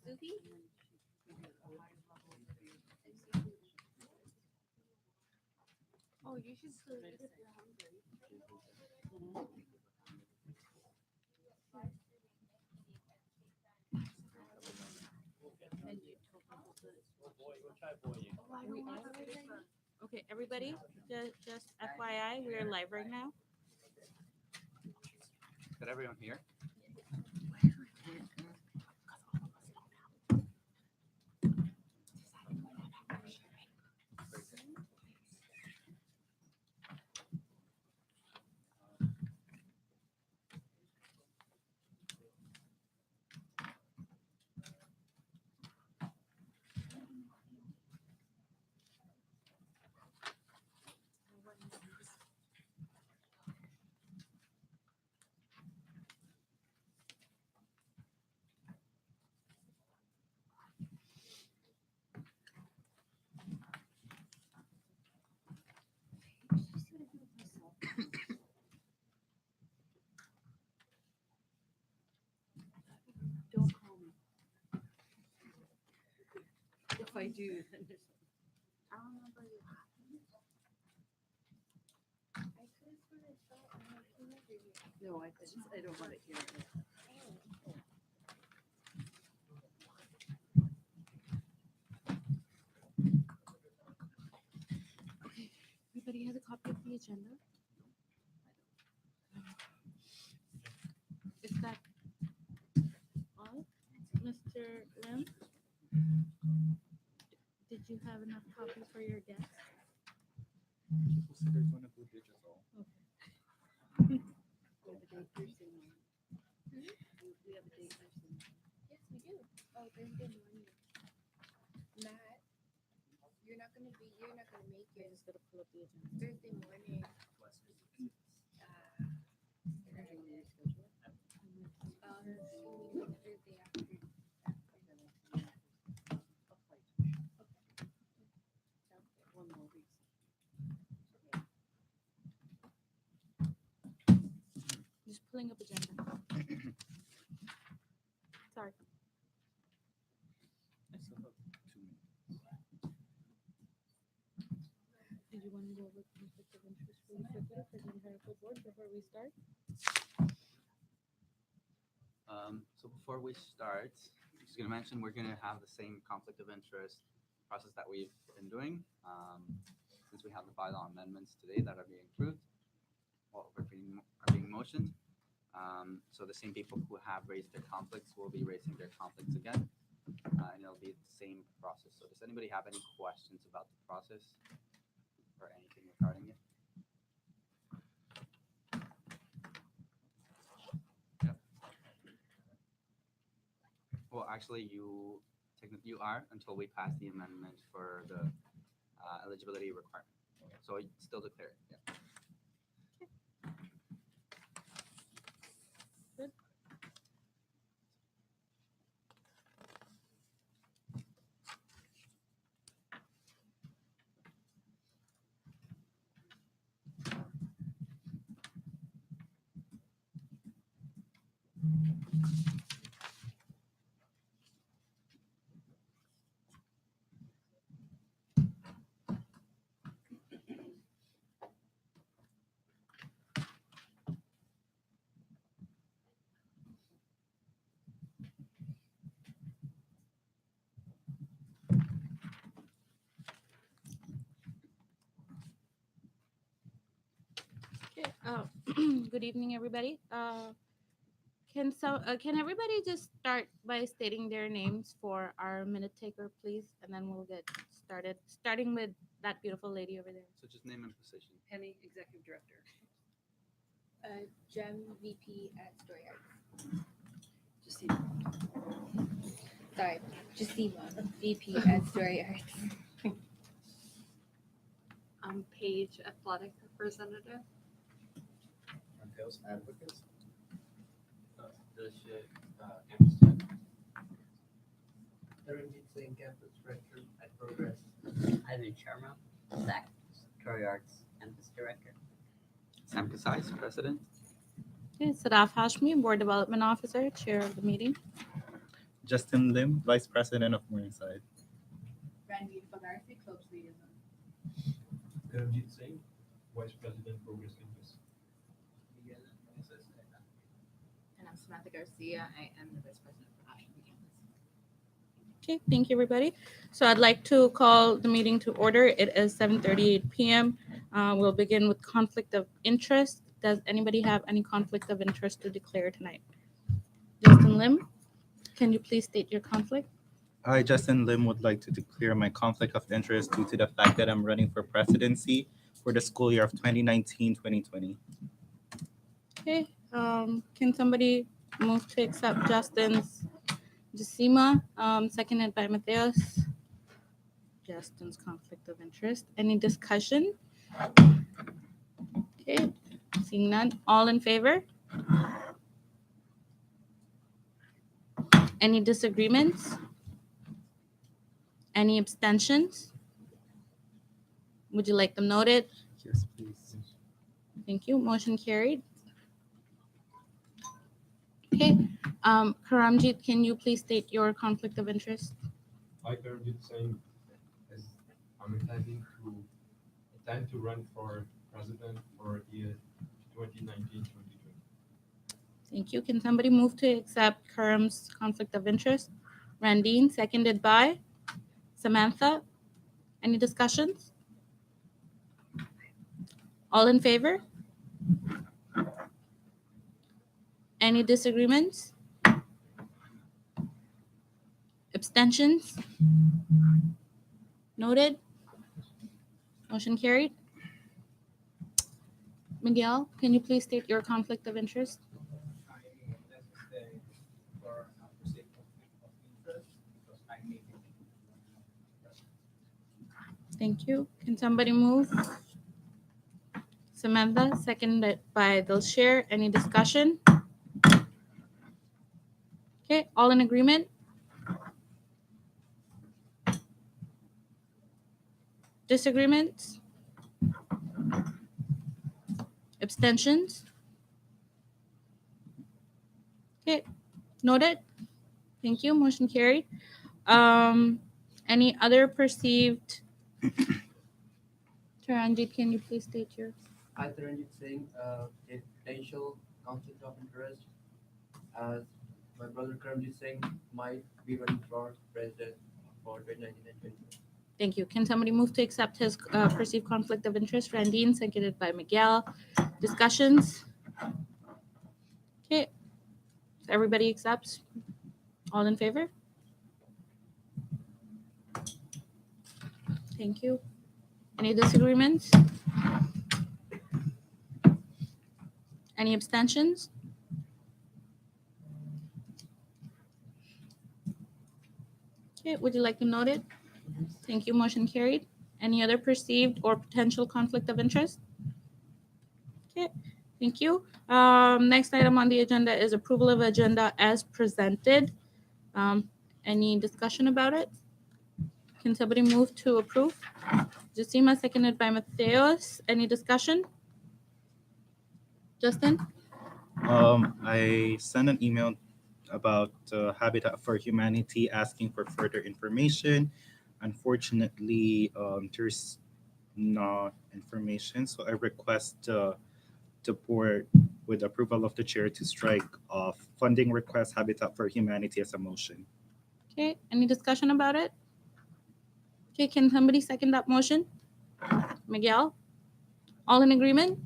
Suhi? Oh, you should still eat if you're hungry. We are? Okay, everybody, just FYI, we are live right now. Did everyone hear? Don't call me. If I do, then there's. I don't remember you. I could have sworn I saw it when I came over here. No, I don't want to hear it. Okay, everybody has a copy of the agenda. Is that all? Mr. Lim? Did you have enough copies for your guests? There's one of the digital. Okay. We have a date Thursday morning. We have a date Thursday morning. Yes, we do. Oh, Thursday morning. Matt, you're not gonna make it. I just gotta pull up the agenda. Thursday morning. Thursday after. One more week. Just pulling up agenda. Sorry. I still have 2 minutes. Did you want to go over conflict of interest really quickly for the entire full board before we start? So before we start, I'm just going to mention we're going to have the same conflict of interest process that we've been doing since we have the bylaw amendments today that are being approved, well, are being motioned. So the same people who have raised their conflicts will be raising their conflicts again, and it'll be the same process. So does anybody have any questions about the process or anything regarding it? Well, actually, you are until we pass the amendment for the eligibility requirement. So it's still declared. Yeah. Good. Okay. Good evening, everybody. Can everybody just start by stating their names for our minute taker, please, and then we'll get started. Starting with that beautiful lady over there. So just name and position. Penny, Executive Director. Gem VP at Story Arts. Justine. Sorry, Jasima VP at Story Arts. Paige, Athletic Representative. Sales advocates. Everything's in campus director at Progress. Ivan Sharma, Zach, Story Arts Campus Director. Sam Kasais, President. Okay, Sadaf Hashmi, Board Development Officer, Chair of the meeting. Justin Lim, Vice President of Morningside. Randy Fagarsi, Clubs Liaison. Karamjit Singh, Vice President, Progress Campus. And I'm Samantha Garcia. I am the Vice President for Ashland Campus. Okay, thank you, everybody. So I'd like to call the meeting to order. It is 7:38 p.m. We'll begin with conflict of interest. Does anybody have any conflict of interest to declare tonight? Justin Lim, can you please state your conflict? I, Justin Lim, would like to declare my conflict of interest due to the fact that I'm running for presidency for the school year of 2019-2020. Okay, can somebody move to accept Justin's Jacima, seconded by Mateos? Justin's conflict of interest. Any discussion? Okay, seeing none. All in favor? Any disagreements? Any abstentions? Would you like them noted? Yes, please. Thank you. Motion carried. Okay, Karamjit, can you please state your conflict of interest? I, Karamjit Singh, as I'm intend to run for president for year 2019-2020. Thank you. Can somebody move to accept Karam's conflict of interest? Randine, seconded by Samantha. Any discussions? All in favor? Any disagreements? Abstentions? Noted. Motion carried. Miguel, can you please state your conflict of interest? Thank you. Can somebody move? Samantha, seconded by Dilshare. Any discussion? Okay, all in agreement? Disagreements? Abstentions? Okay, noted. Thank you. Motion carried. Any other perceived? Taranjit, can you please state your? I, Taranjit Singh, a potential conflict of interest as my brother Karamjit Singh might be running for president for 2019 and 2020. Thank you. Can somebody move to accept his perceived conflict of interest? Randine, seconded by Miguel. Discussions? Okay. Everybody accepts? All in favor? Thank you. Any disagreements? Any abstentions? Okay, would you like to note it? Thank you. Motion carried. Any other perceived or potential conflict of interest? Okay, thank you. Next item on the agenda is approval of agenda as presented. Any discussion about it? Can somebody move to approve? Jacima, seconded by Mateos. Any discussion? Justin? I sent an email about Habitat for Humanity asking for further information. Unfortunately, there's no information, so I request the board, with approval of the chair, to strike off funding request Habitat for Humanity as a motion. Okay, any discussion about it? Okay, can somebody second that motion? Miguel? All in agreement?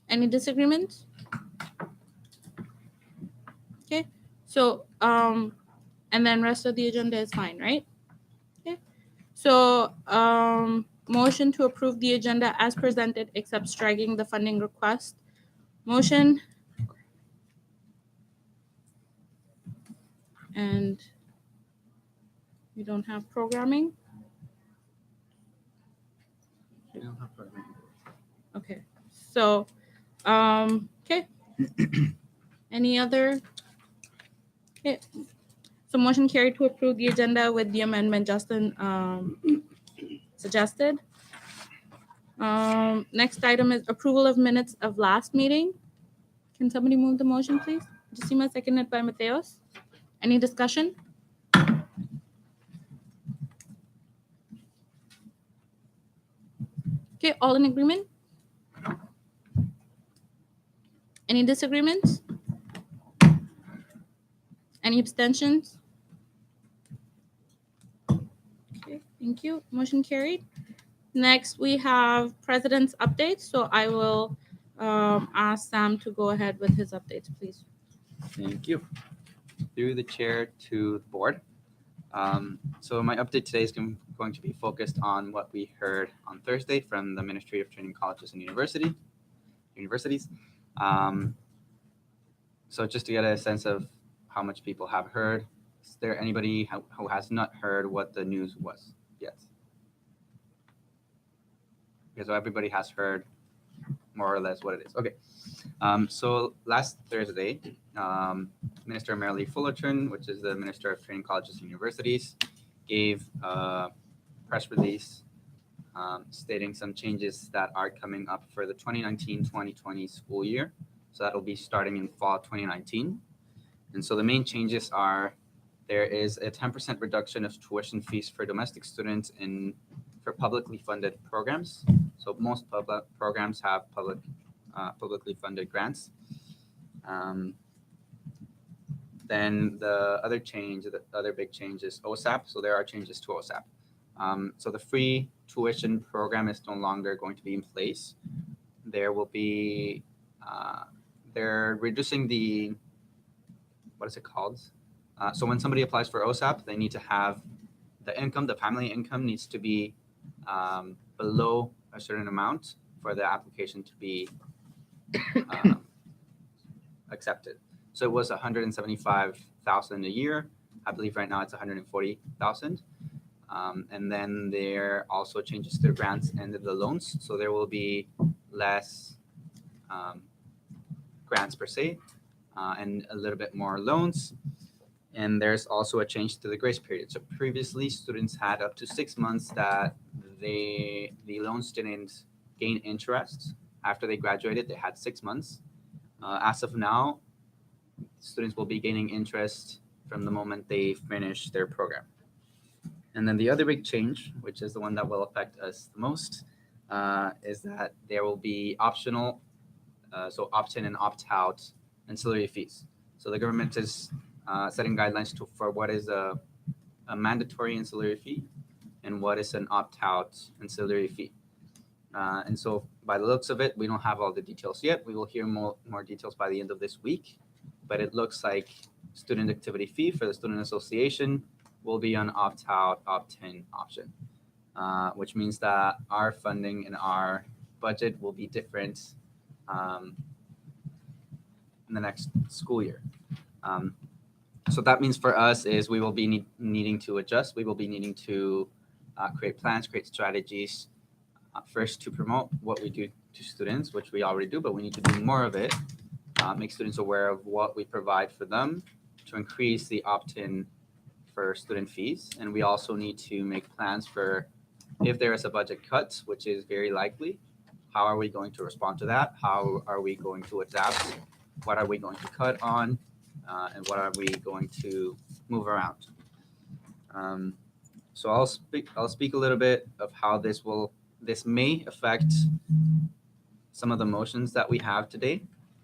Any disagreements? Okay, so, and then rest of the agenda is fine, right? Okay, so, motion to approve the agenda as presented, except striking the funding request. Motion. And we don't have programming. We don't have programming. Okay, so, okay. Any other? Okay, so motion carried to approve the agenda with the amendment Justin suggested. Next item is approval of minutes of last meeting. Can somebody move the motion, please? Josima, seconded by Mateos. Any discussion? Okay, all in agreement? Any disagreements? Any abstentions? Okay, thank you. Motion carried. Next, we have president's updates. So I will ask Sam to go ahead with his updates, please. Thank you. Through the chair to the board. So my update today is going to be focused on what we heard on Thursday from the Ministry of Training Colleges and Universities. So just to get a sense of how much people have heard, is there anybody who has not heard what the news was yet? Okay, so everybody has heard more or less what it is. Okay. So last Thursday, Minister Marilee Fullerton, which is the Minister of Training Colleges and Universities, gave a press release stating some changes that are coming up for the 2019-2020 school year. So that'll be starting in fall 2019. And so the main changes are there is a 10% reduction of tuition fees for domestic students for publicly funded programs. So most public programs have publicly funded grants. Then the other big change is OSAP. So there are changes to OSAP. So the free tuition program is no longer going to be in place. There will be, they're reducing what is it called? So when somebody applies for OSAP, they need to have the family income needs to be below a certain amount for the application to be accepted. So it was 175,000 a year. I believe right now it's 140,000. And then there are also changes to the grants and the loans. So there will be less grants per se and a little bit more loans. And there's also a change to the grace period. So previously, students had up to 6 months that the loans didn't gain interest. After they graduated, they had 6 months. As of now, students will be gaining interest from the moment they finish their program. And then the other big change, which is the one that will affect us the most, is that there will be optional, so opt-in and opt-out ancillary fees. So the government is setting guidelines for what is a mandatory ancillary fee and what is an opt-out ancillary fee. And so by the looks of it, we don't have all the details yet. We will hear more details by the end of this week. But it looks like student activity fee for the student association will be an opt-out, opt-in option, which means that our funding and our budget will be different in the next school year. So that means for us is we will be needing to adjust. We will be needing to create plans, create strategies, first to promote what we do to students, which we already do, but we need to do more of it, make students aware of what we provide for them to increase the opt-in for student fees. And we also need to make plans for if there is a budget cut, which is very likely, how are we going to respond to that? How are we going to adapt? What are we going to cut on? And what are we going to move around? So I'll speak a little bit of how this may affect some of the motions that we have today.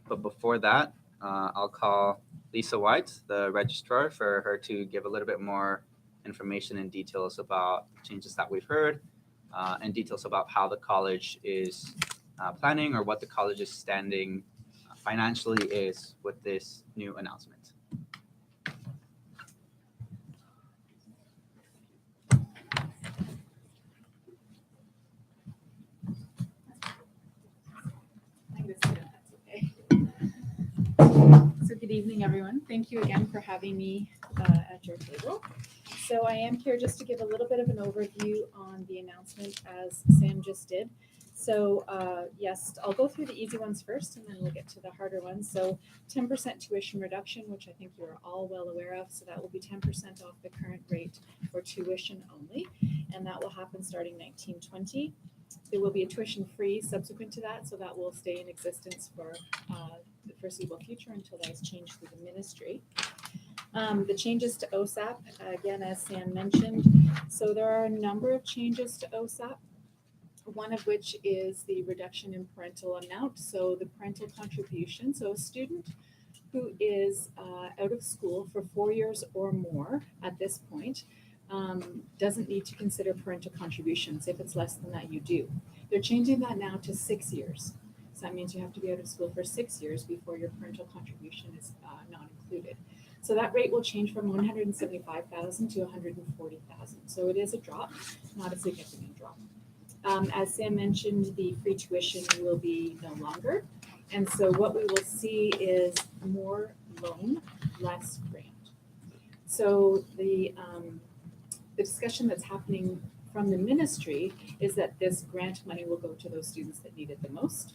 But before that, I'll call Lisa White, the registrar, for her to give a little bit more information and details about changes that we've heard and details about how the college is planning or what the college's standing financially is with this new announcement. So good evening, everyone. Thank you again for having me at your table. So I am here just to give a little bit of an overview on the announcement as Sam just did. So yes, I'll go through the easy ones first and then we'll get to the harder ones. So 10% tuition reduction, which I think you're all well aware of. So that will be 10% off the current rate for tuition only. And that will happen starting 1920. There will be a tuition free subsequent to that. So that will stay in existence for the foreseeable future until that is changed through the ministry. The changes to OSAP, again, as Sam mentioned, so there are a number of changes to OSAP. One of which is the reduction in parental amount, so the parental contribution. So a student who is out of school for 4 years or more at this point doesn't need to consider parental contributions. If it's less than that, you do. They're changing that now to 6 years. So that means you have to be out of school for 6 years before your parental contribution is not included. So that rate will change from 175,000 to 140,000. So it is a drop, not a significant drop. As Sam mentioned, the free tuition will be no longer. And so what we will see is more loan, less grant. So the discussion that's happening from the ministry is that this grant money will go to those students that need it the most.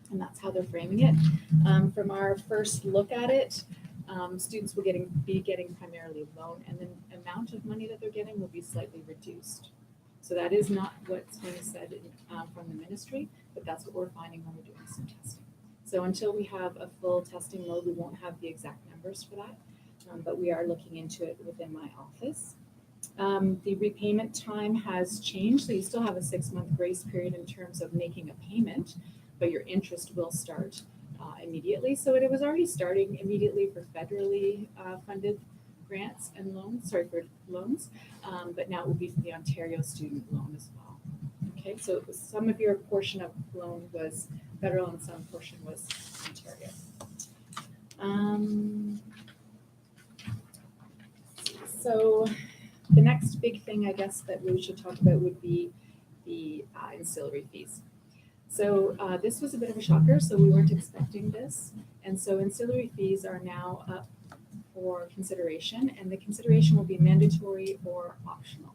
And that's how they're framing it. From our first look at it, students will be getting primarily loan, and the amount of money that they're getting will be slightly reduced. So that is not what's being said from the ministry, but that's what we're finding when we're doing some testing. So until we have a full testing load, we won't have the exact numbers for that, but we are looking into it within my office. The repayment time has changed, so you still have a 6-month grace period in terms of making a payment, but your interest will start immediately. So it was already starting immediately for federally funded grants and loans, for loans, but now it will be for the Ontario student loan as well. Okay, so some of your portion of loan was federal and some portion was Ontario. So the next big thing I guess that we should talk about would be the ancillary fees. So this was a bit of a shocker, so we weren't expecting this. And so ancillary fees are now up for consideration, and the consideration will be mandatory or optional.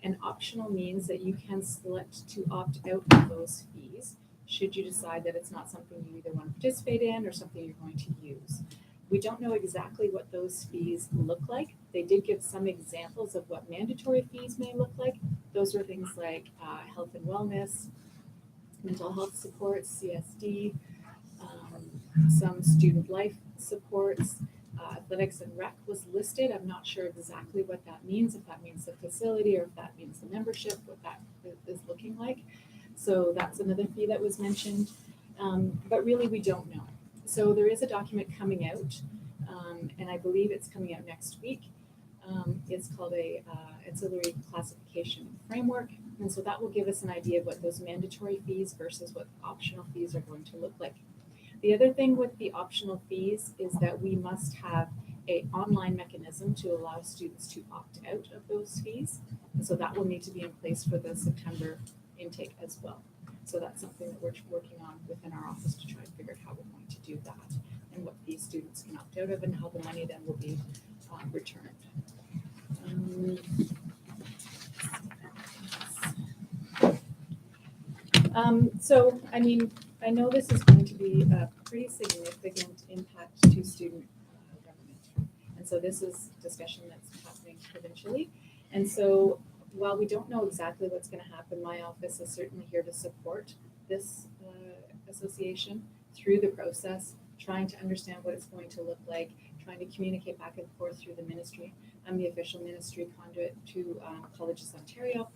And optional means that you can select to opt out of those fees should you decide that it's not something you either want to participate in or something you're going to use. We don't know exactly what those fees look like. They did give some examples of what mandatory fees may look like. Those were things like health and wellness, mental health supports, CSD, some student life supports, athletics and rec was listed. I'm not sure exactly what that means, if that means the facility or if that means the membership, what that is looking like. So that's another fee that was mentioned, but really we don't know. So there is a document coming out, and I believe it's coming out next week. It's called a ancillary classification framework, and so that will give us an idea of what those mandatory fees versus what optional fees are going to look like. The other thing with the optional fees is that we must have an online mechanism to allow students to opt out of those fees. And so that will need to be in place for the September intake as well. So that's something that we're working on within our office to try and figure out how we're going to do that and what these students can opt out of and how the money then will be returned. So, I mean, I know this is going to be a pretty significant impact to student government. And so this is discussion that's happening provincially. And so while we don't know exactly what's going to happen, my office is certainly here to support this association through the process, trying to understand what it's going to look like, trying to communicate back and forth through the ministry. I'm the official ministry conduit to Colleges Ontario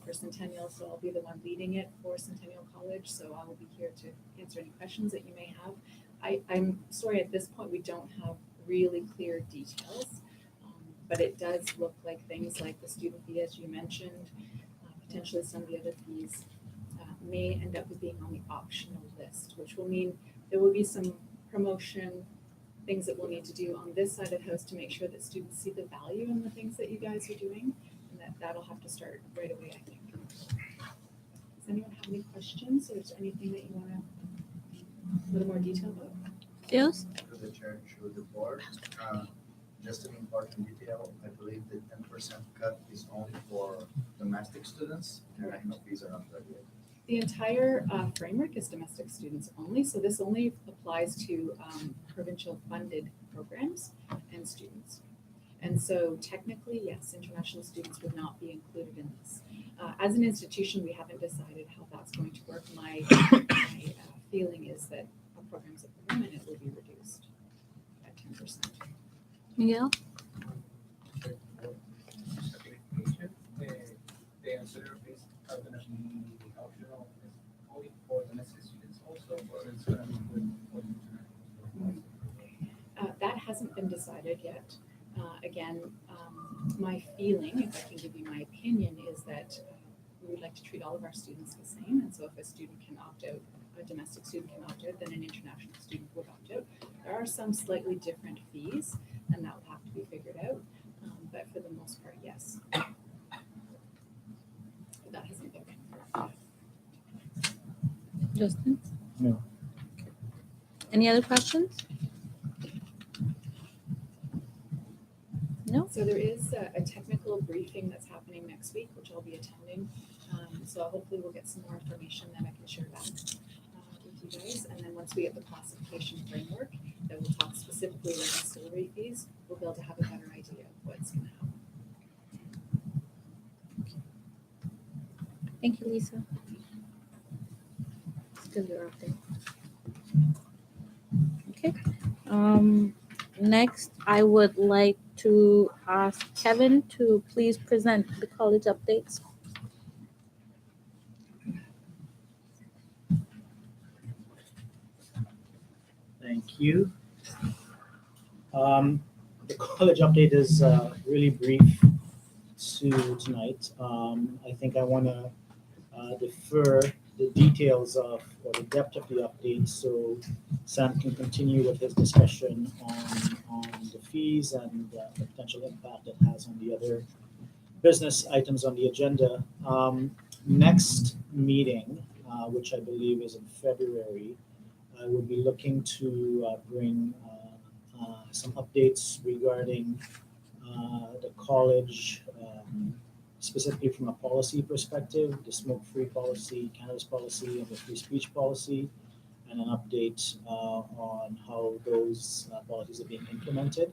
for Centennial, so I'll be the one leading it for Centennial College, so I will be here to answer any questions that you may have. I'm sorry, at this point we don't have really clear details, but it does look like things like the student fee, as you mentioned, potentially some of the other fees may end up being on the optional list, which will mean there will be some promotion things that we'll need to do on this side of the house to make sure that students see the value in the things that you guys are doing, and that'll have to start right away, I think. Does anyone have any questions, or is there anything that you want to a little more detail about? Yes. To the chair, to the board, just an important detail, I believe the 10% cut is only for domestic students, international fees are not that yet. The entire framework is domestic students only, so this only applies to provincial funded programs and students. And so technically, yes, international students would not be included in this. As an institution, we haven't decided how that's going to work. My feeling is that programs at the moment, it will be reduced at 10%. Miguel? The ancillary fees are gonna be optional only for domestic students also, or it's gonna be good for international? That hasn't been decided yet. Again, my feeling, if I can give you my opinion, is that we would like to treat all of our students the same. And so if a student can opt out, a domestic student can opt out, then an international student would opt out. There are some slightly different fees, and that will have to be figured out. But for the most part, yes. But that hasn't been confirmed yet. Justin? No. Any other questions? No? So there is a technical briefing that's happening next week, which I'll be attending. So hopefully we'll get some more information that I can share back with you guys. And then once we get the classification framework, that will talk specifically about ancillary fees, we'll be able to have a better idea of what's going to happen. Thank you, Lisa. Still you're up there. Okay. Next, I would like to ask Kevin to please present the college updates. Thank you. The college update is really brief tonight. I think I want to defer the details of or the depth of the update so Sam can continue with his discussion on the fees and the potential impact it has on the other business items on the agenda. Next meeting, which I believe is in February, I would be looking to bring some updates regarding the college, specifically from a policy perspective, the smoke-free policy, cannabis policy, and the free speech policy, and an update on how those policies are being implemented.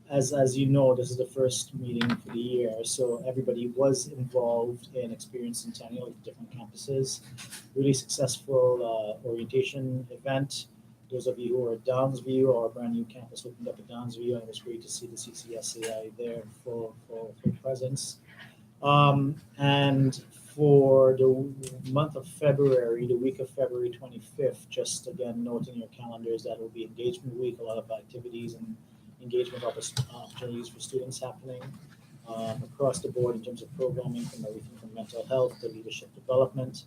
As you know, this is the first meeting for the year, so everybody was involved in Experience Centennial at different campuses. Really successful orientation event. Those of you who are at Downsview, our brand new campus opened up at Downsview, and it was great to see the CCSAI there in full presence. And for the month of February, the week of February 25th, just again noting your calendars, that will be engagement week, a lot of activities and engagement opportunities for students happening across the board in terms of programming, from everything from mental health to leadership development.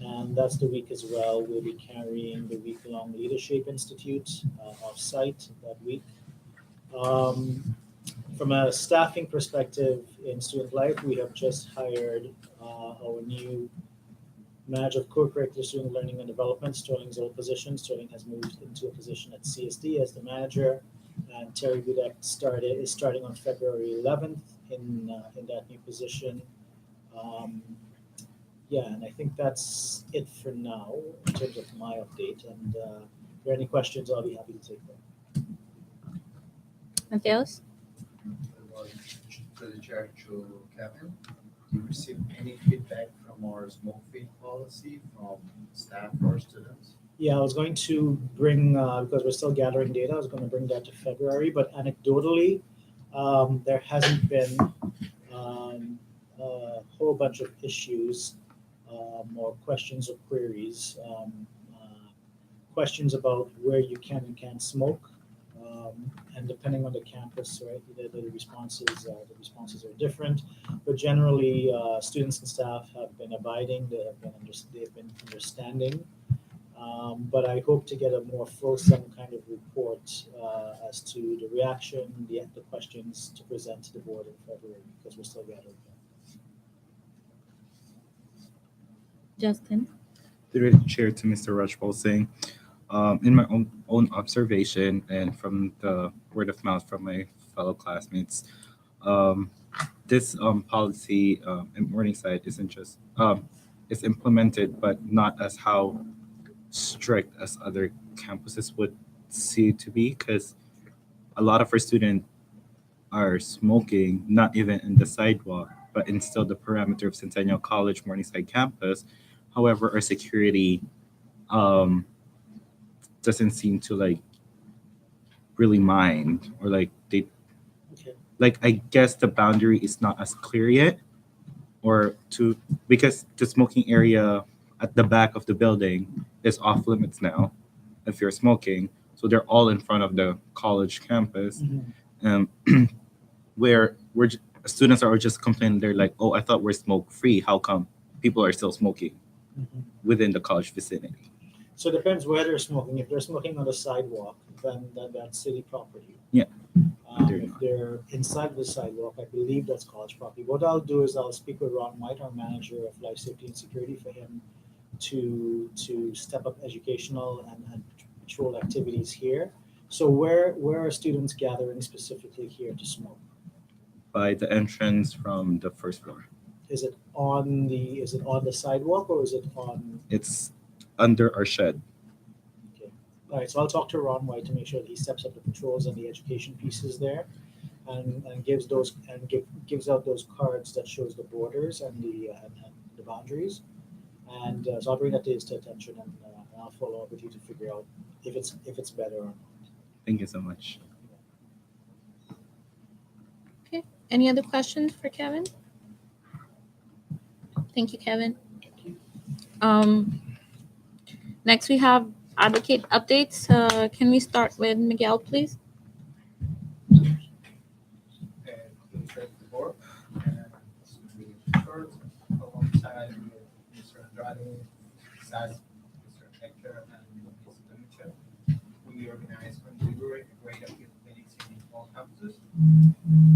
And that's the week as well. We'll be carrying the week-long Leadership Institute off-site that week. From a staffing perspective in student life, we have just hired our new manager of co-curricular student learning and development, Sterling's old position. Sterling has moved into a position at CSD as the manager, and Terry Budek is starting on February 11th in that new position. Yeah, and I think that's it for now in terms of my update. And if there are any questions, I'll be happy to take them. Mateos? To the chair, to Kevin, do you receive any feedback from our smoke-free policy from staff or students? Yeah, I was going to bring, because we're still gathering data, I was going to bring that to February, but anecdotally, there hasn't been a whole bunch of issues or questions or queries, questions about where you can and can't smoke, and depending on the campus, right, the responses are different. But generally, students and staff have been abiding. They've been understanding. But I hope to get a more fulsome kind of report as to the reaction, the questions to present to the board in February, because we're still gathering them. Justin? Through the chair to Mr. Rajpal Singh, in my own observation and from the word of mouth from my fellow classmates, this policy in Morningside isn't just it's implemented, but not as how strict as other campuses would see to be, because a lot of our students are smoking not even in the sidewalk, but in still the perimeter of Centennial College Morningside campus. However, our security um, doesn't seem to like really mind, or like they Okay. like, I guess the boundary is not as clear yet, or to because the smoking area at the back of the building is off limits now if you're smoking. So they're all in front of the college campus, um, where students are just complaining. They're like, "Oh, I thought we're smoke free. How come people are still smoking within the college vicinity?" So it depends where they're smoking. If they're smoking on the sidewalk, then that's city property. Yeah. They're If not. they're inside the sidewalk, I believe that's college property. What I'll do is I'll speak with Ron White, our manager of life safety and security, for him to step up educational and patrol activities here. So where are students gathering specifically here to smoke? By the entrance from the first floor. Is it on the sidewalk or is it on? It's under our shed. Okay. All right, so I'll talk to Ron White to make sure that he steps up the patrols and the education pieces there, and gives those gives out those cards that shows the borders and the boundaries, and so I'll bring that to his attention, and I'll follow up with you to figure out if it's better or not. Thank you so much. Any other questions for Kevin? Thank you, Kevin. Next we have advocate updates. Can we start with Miguel, please? The board, and short, alongside with Mr. Andrade, SAS, Mr. Hector, and Mr. Mitchell. We organize configure grade appeal clinics in all campuses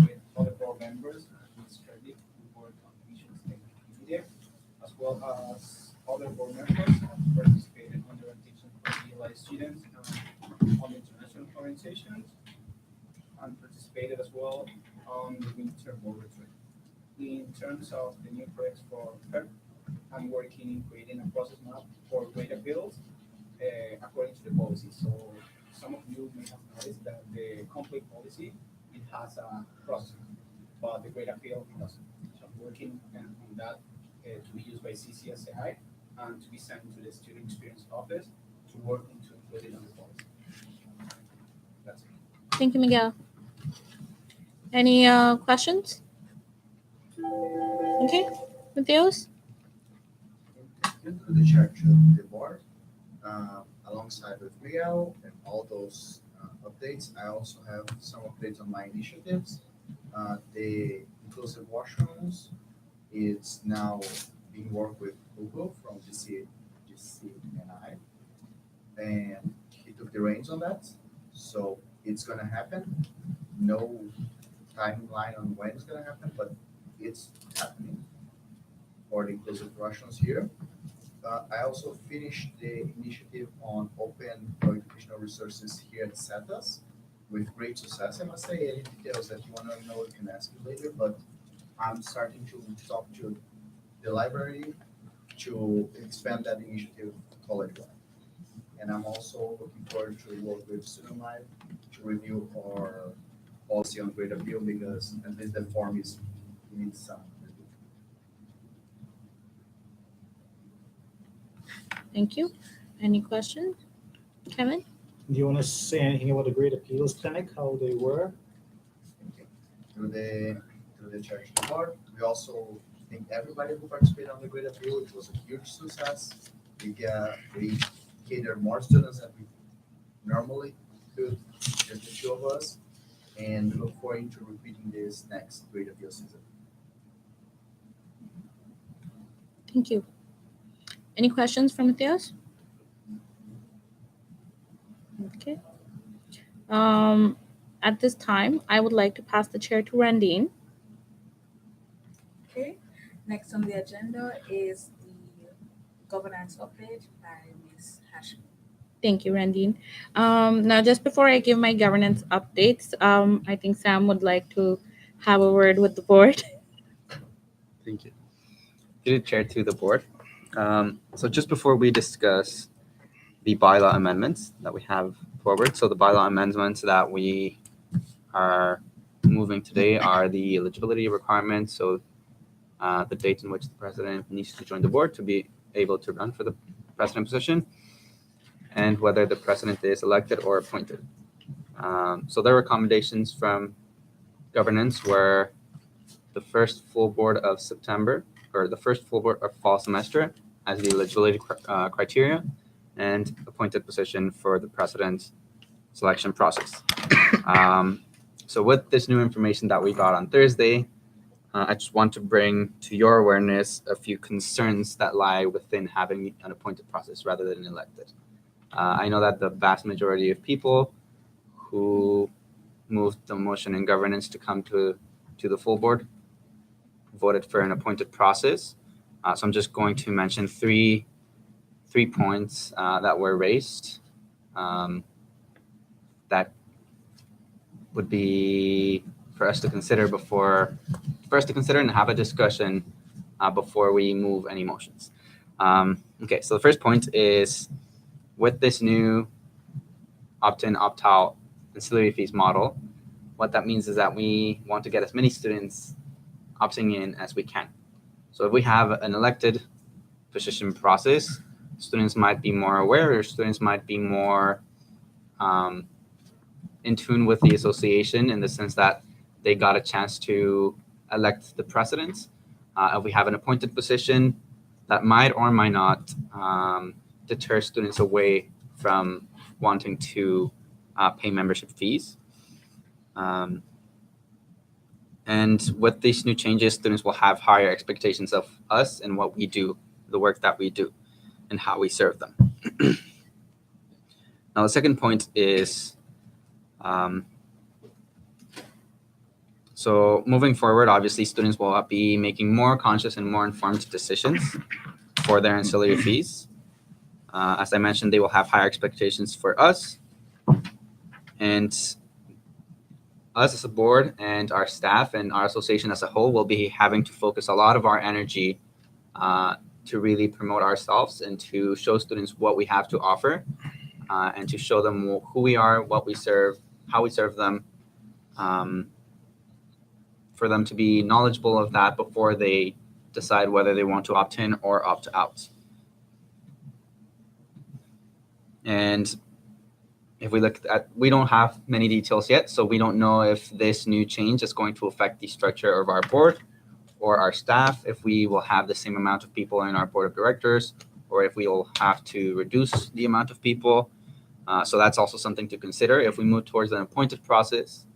with other board members and administrative who work on missions technically there, as well as other board members who participated on the orientation for ELI students on international organizations, and participated as well on the winter board retreat. In terms of the new projects for PEP, I'm working in creating a process map for grade appeals according to the policy. So some of you may have noticed that the conflict policy, it has a process map, but the grade appeal doesn't. So I'm working on that to be used by CCSAI and to be sent to the student experience office to work and to include it on the policy. That's it. Thank you, Miguel. Any questions? Okay, Mateos? Into the church of the board, alongside with Miguel and all those updates. I also have some updates on my initiatives. The inclusive washrooms is now being worked with Google from GCNI, and he took the reins on that. So it's gonna happen. No timeline on when it's gonna happen, but it's happening for the inclusive Russians here. I also finished the initiative on open educational resources here at SETAS with great success. I must say, any details that you want to know, you can ask me later, but I'm starting to talk to the library to expand that initiative college-wide. And I'm also looking forward to work with Student Life to review our policy on grade appeal, because at least the form needs some. Thank you. Any questions? Kevin? Do you want to say anything about the Great Appeals Clinic, how they were? Through the church board. We also thank everybody who participated on the Great Appeal. It was a huge success. We catered more students than we normally could, just the two of us, and we look forward to repeating this next Great Appeal season. Thank you. Any questions from Mateos? Okay. At this time, I would like to pass the chair to Randine. Okay, next on the agenda is the governance update by Ms. Hashim. Thank you, Randine. Now, just before I give my governance updates, I think Sam would like to have a word with the board. Thank you. Through the chair to the board. So just before we discuss the bylaw amendments that we have forward, so the bylaw amendments that we are moving today are the eligibility requirements. So the date in which the president needs to join the board to be able to run for the president position, and whether the president is elected or appointed. So their recommendations from governance were the first full board of September, or the first full board of fall semester as the eligibility criteria, and appointed position for the president selection process. So with this new information that we got on Thursday, I just want to bring to your awareness a few concerns that lie within having an appointed process rather than elected. I know that the vast majority of people who moved the motion in governance to come to the full board voted for an appointed process. So I'm just going to mention three points that were raised that would be for us to consider and have a discussion before we move any motions. Okay, so the first point is with this new opt-in, opt-out ancillary fees model, what that means is that we want to get as many students opting in as we can. So if we have an elected position process, students might be more aware, or students might be more in tune with the association in the sense that they got a chance to elect the president. If we have an appointed position, that might or might not deter students away from wanting to pay membership fees. And with these new changes, students will have higher expectations of us and what we do, the work that we do, and how we serve them. Now, the second point is, so moving forward, obviously, students will be making more conscious and more informed decisions for their ancillary fees. As I mentioned, they will have higher expectations for us, and us as a board and our staff and our association as a whole will be having to focus a lot of our energy to really promote ourselves and to show students what we have to offer, and to show them who we are, what we serve, how we serve them, for them to be knowledgeable of that before they decide whether they want to opt in or opt out. And if we look at, we don't have many details yet, so we don't know if this new change is going to affect the structure of our board or our staff, if we will have the same amount of people in our board of directors, or if we will have to reduce the amount of people. So that's also something to consider. If we move towards an appointed process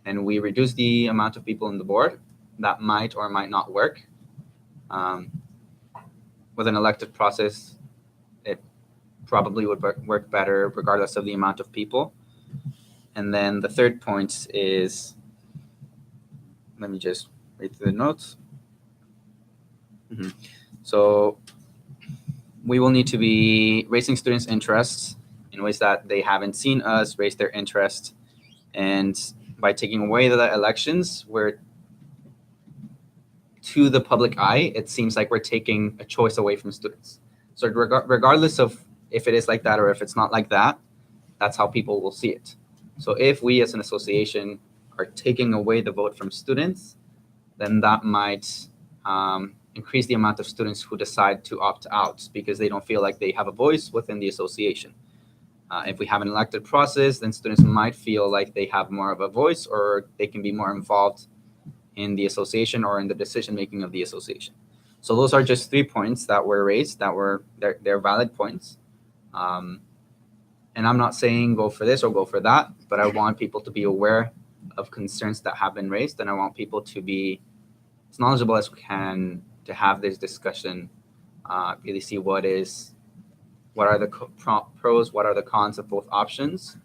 and we reduce the amount of people in the board, that might or might not work. With an elected process, it probably would work better regardless of the amount of people. And then the third point is, let me just read through the notes. So we will need to be raising students' interests in ways that they haven't seen us raise their interest. And by taking away the elections, we're, to the public eye, it seems like we're taking a choice away from students. So regardless of if it is like that or if it's not like that, that's how people will see it. So if we as an association are taking away the vote from students, then that might increase the amount of students who decide to opt out because they don't feel like they have a voice within the association. If we have an elected process, then students might feel like they have more of a voice, or they can be more involved in the association or in the decision-making of the association. So those are just 3 points that were raised that were, they're valid points. And I'm not saying go for this or go for that, but I want people to be aware of concerns that have been raised, and I want people to be as knowledgeable as we can to have this discussion, really see what are the pros, what are the cons of both options,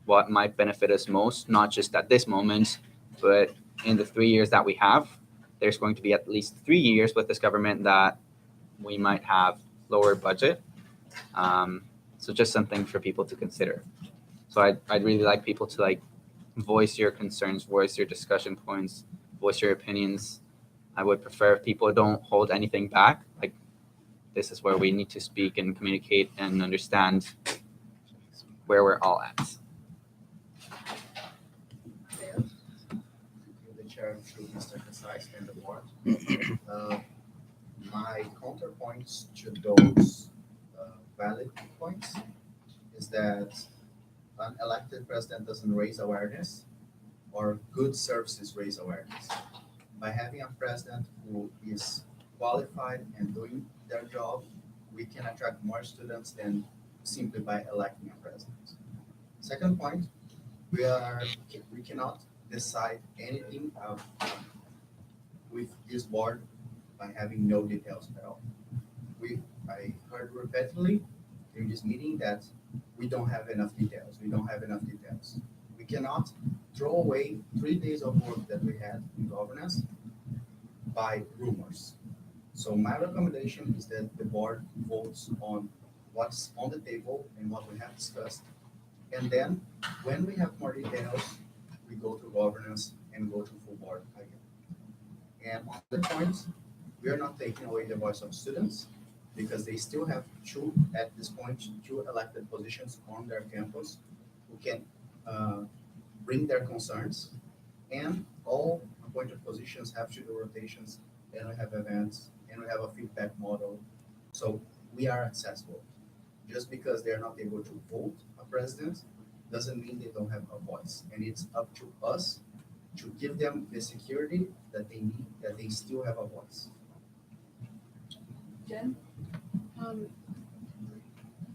what might benefit us most, not just at this moment, but in the 3 years that we have. There's going to be at least 3 years with this government that we might have lower budget. So just something for people to consider. So I'd really like people to voice your concerns, voice your discussion points, voice your opinions. I would prefer if people don't hold anything back. This is where we need to speak and communicate and understand where we're all at. The chair through Mr. Casais and the board. my counterpoints to those valid points is that an elected president doesn't raise awareness, or good services raise awareness. By having a president who is qualified and doing their job, we can attract more students than simply by electing a president. Second point, we cannot decide anything with this board by having no details at all. I heard repeatedly in this meeting that we don't have enough details. We don't have enough details. We cannot throw away 3 days of work that we had in governance by rumors. So my recommendation is that the board votes on what's on the table and what we have discussed. And then when we have more details, we go to governance and go to full board again. And on the point, we are not taking away the voice of students because they still have at this point, two elected positions on their campus who can bring their concerns. And all appointed positions have to do rotations, and we have events, and we have a feedback model. So we are accessible. Just because they're not able to vote a president doesn't mean they don't have a voice. And it's up to us to give them the security that they need, that they still have a voice. Jen?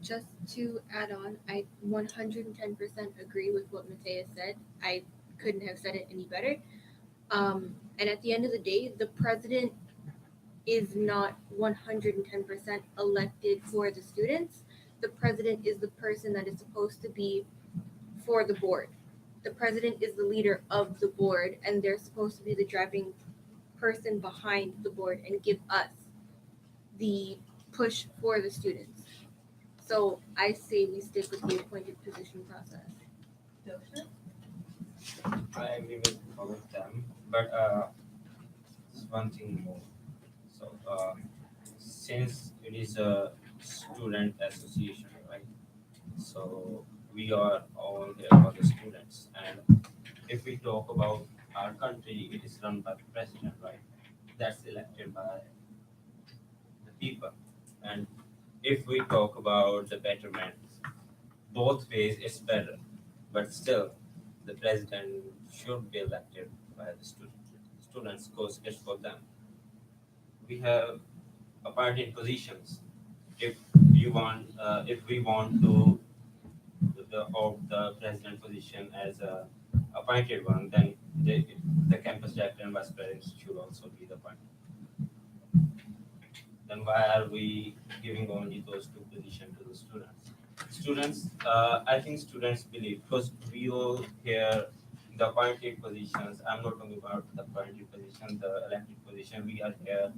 Just to add on, I 110% agree with what Matea said. I couldn't have said it any better. And at the end of the day, the president is not 110% elected for the students. The president is the person that is supposed to be for the board. The president is the leader of the board, and they're supposed to be the driving person behind the board and give us the push for the students. So I say we stick with the appointed position process. I agree with all of them, but just one thing more. So since it is a student association, right? So we are all here for the students, and if we talk about our country, it is run by the president, right? That's elected by the people. And if we talk about the betterment, both ways it's better, but still the president should be elected by the students because it's for them. We have appointed positions. If if we want to the president position as a appointed one, then the campus director and vice president should also be the appointed. Then why are we giving only those two positions to the students? Students, I think students believe, because we all hear the appointed positions. I'm not talking about the appointed position, the elected position. We are here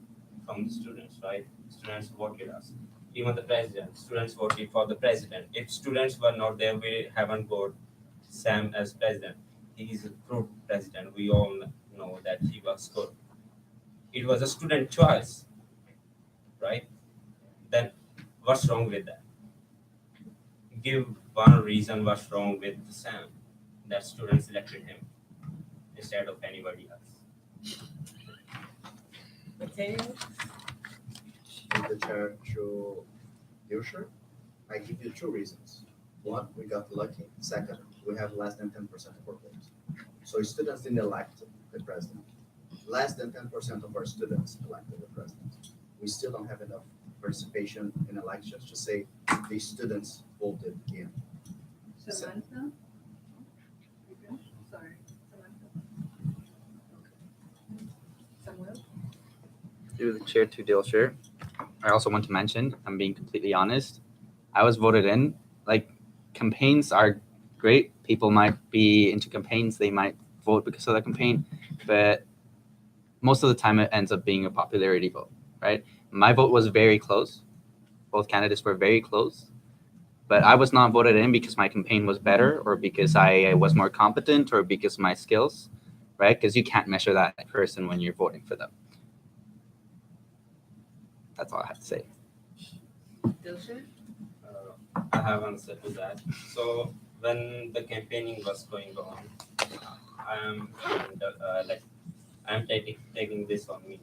from the students, right? Students voted us. Even the president, students voted for the president. If students were not there, we haven't got Sam as president. He is a good president. We all know that he was good. It was a student choice, right? Then what's wrong with that? Give one reason what's wrong with Sam, that students elected him instead of anybody else. Mateo? The chair to Yusher, I give you two reasons. One, we got lucky. Second, we have less than 10% of our votes. So students didn't elect the president. Less than 10% of our students elected the president. We still don't have enough participation in elections to say these students voted in. Samantha? Sorry, Samantha. Samuel? Through the chair to Dilshire, I also want to mention, I'm being completely honest, I was voted in. Like, campaigns are great. People might be into campaigns. They might vote because of the campaign, but most of the time it ends up being a popularity vote, right? My vote was very close. Both candidates were very close, but I was not voted in because my campaign was better or because I was more competent or because of my skills, right? Because you can't measure that in person when you're voting for them. That's all I have to say. Dilshan? I have answered to that. So when the campaigning was going on, I'm taking this on me.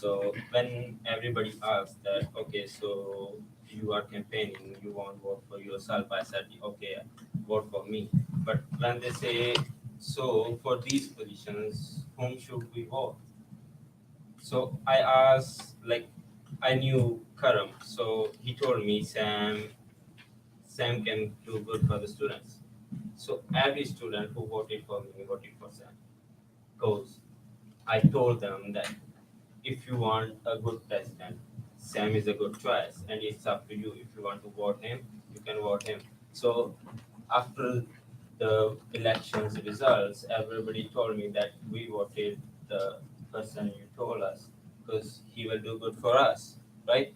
So when everybody asked that, okay, so you are campaigning, you won't vote for yourself, I said, okay, vote for me. But when they say, so for these positions, whom should we vote? So I asked, like, I knew Karam, so he told me Sam can do good for the students. So every student who voted for me voted for Sam. Because I told them that if you want a good president, Sam is a good choice, and it's up to you. If you want to vote him, you can vote him. So after the elections results, everybody told me that we voted the person you told us because he will do good for us, right?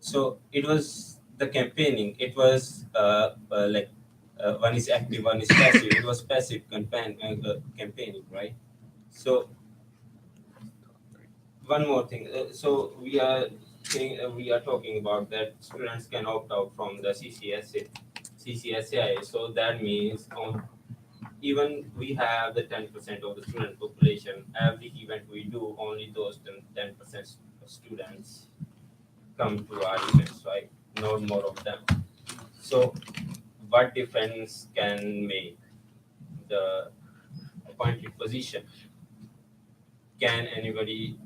So it was the campaigning. It was like one is active, one is passive. It was passive campaigning, right? So one more thing. So we are talking about that students can opt out from the CCSAI. So that means even we have the 10% of the student population. Every event we do, only those 10% of students come to our events, right? Not more of them. So what difference can make the appointed position? Can anybody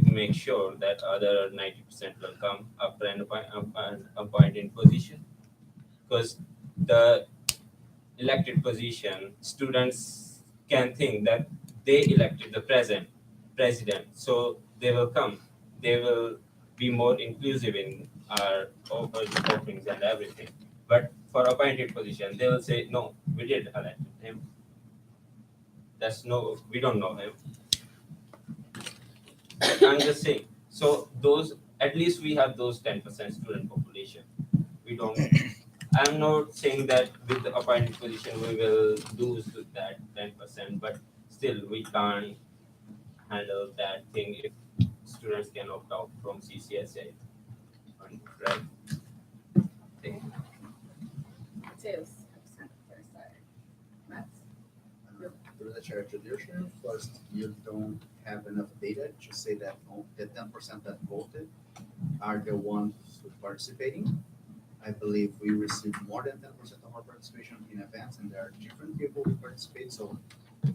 make sure that other 90% will come after an appointed position? Because the elected position, students can think that they elected the president, so they will come. They will be more inclusive in our offerings and everything. But for appointed position, they will say, no, we did elect him. We don't know him. I'm just saying. So those, at least we have those 10% student population. We don't. I'm not saying that with the appointed position we will lose to that 10%, but still we can't handle that thing if students can opt out from CCSA. Right? Thank you. Mateus. Max? Through the chair tradition, first, you don't have enough data to say that the 10% that voted are the ones participating. I believe we received more than 10% of our participation in advance, and there are different people who participate, so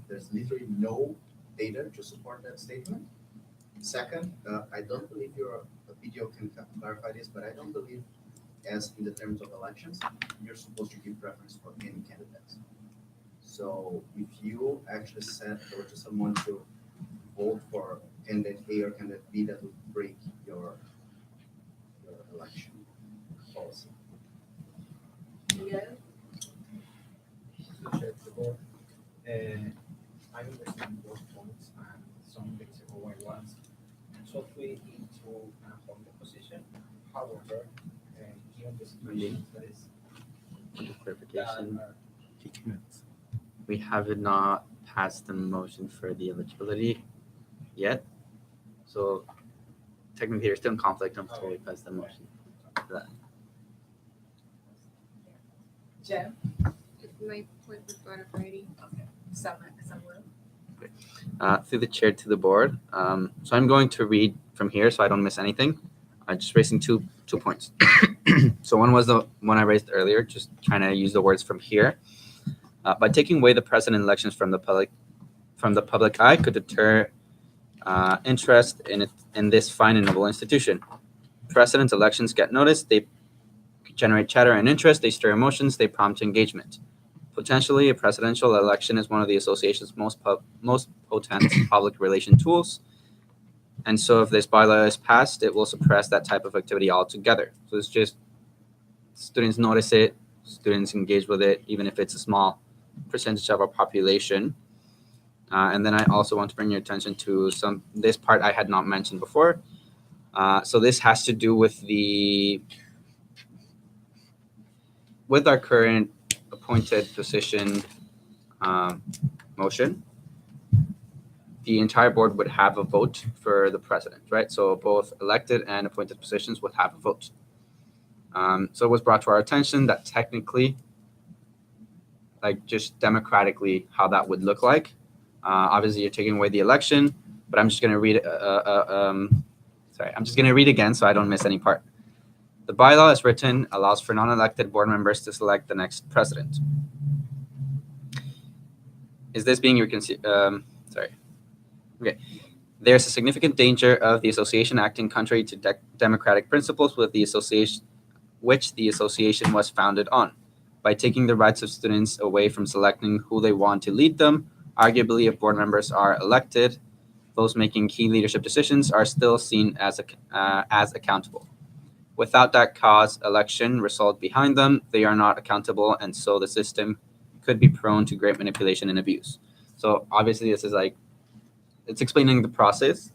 there's literally no data to support that statement. Second, I don't believe your video can clarify this, but I don't believe, as in the terms of elections, you're supposed to give preference for any candidates. So if you actually said to someone to vote for candidate A or candidate B, that would break your election policy. Yeah. Acceptable. I understand those points, and some weeks ago I was totally into on the position. However, given the situation that is Clarification. that We have not passed the motion for the eligibility yet. So technically, you're still in conflict until we pass the motion for that. Jen? My point was brought up already. Samuel. Through the chair to the board. So I'm going to read from here so I don't miss anything. I'm just raising two points. So one was the one I raised earlier, just trying to use the words from here. By taking away the president elections from the public eye could deter interest in this fine and noble institution. President elections get noticed, they generate chatter and interest, they stir emotions, they prompt engagement. Potentially, a presidential election is one of the association's most potent public relation tools. And so if this bylaw is passed, it will suppress that type of activity altogether. So it's just students notice it, students engage with it, even if it's a small percentage of our population. And then I also want to bring your attention to this part I had not mentioned before. So this has to do with our current appointed position motion. The entire board would have a vote for the president, right? So both elected and appointed positions would have a vote. So it was brought to our attention that technically, like just democratically, how that would look like. Obviously, you're taking away the election. but I'm just going to read it. I'm just going to read again so I don't miss any part. The bylaw as written allows for non-elected board members to select the next president. Is this being Okay. There's a significant danger of the association acting contrary to democratic principles with the association, which the association was founded on. By taking the rights of students away from selecting who they want to lead them, arguably if board members are elected, those making key leadership decisions are still seen as accountable. Without that cause election result behind them, they are not accountable, and so the system could be prone to great manipulation and abuse. So obviously this is like, it's explaining the process,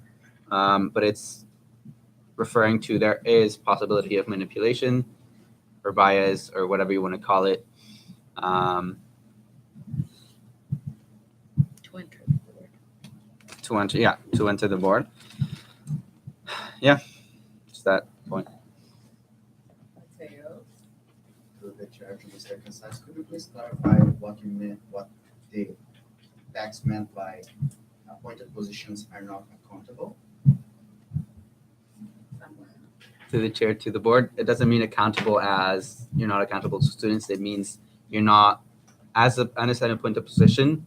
but it's referring to there is possibility of manipulation or bias or whatever you want to call it. To enter the board. Yeah, just that point. To the chair, to Mr. Casas, could you please clarify what you meant, what the text meant by appointed positions are not accountable? To the chair, to the board, it doesn't mean accountable as you're not accountable to students. It means you're not, as an appointed position,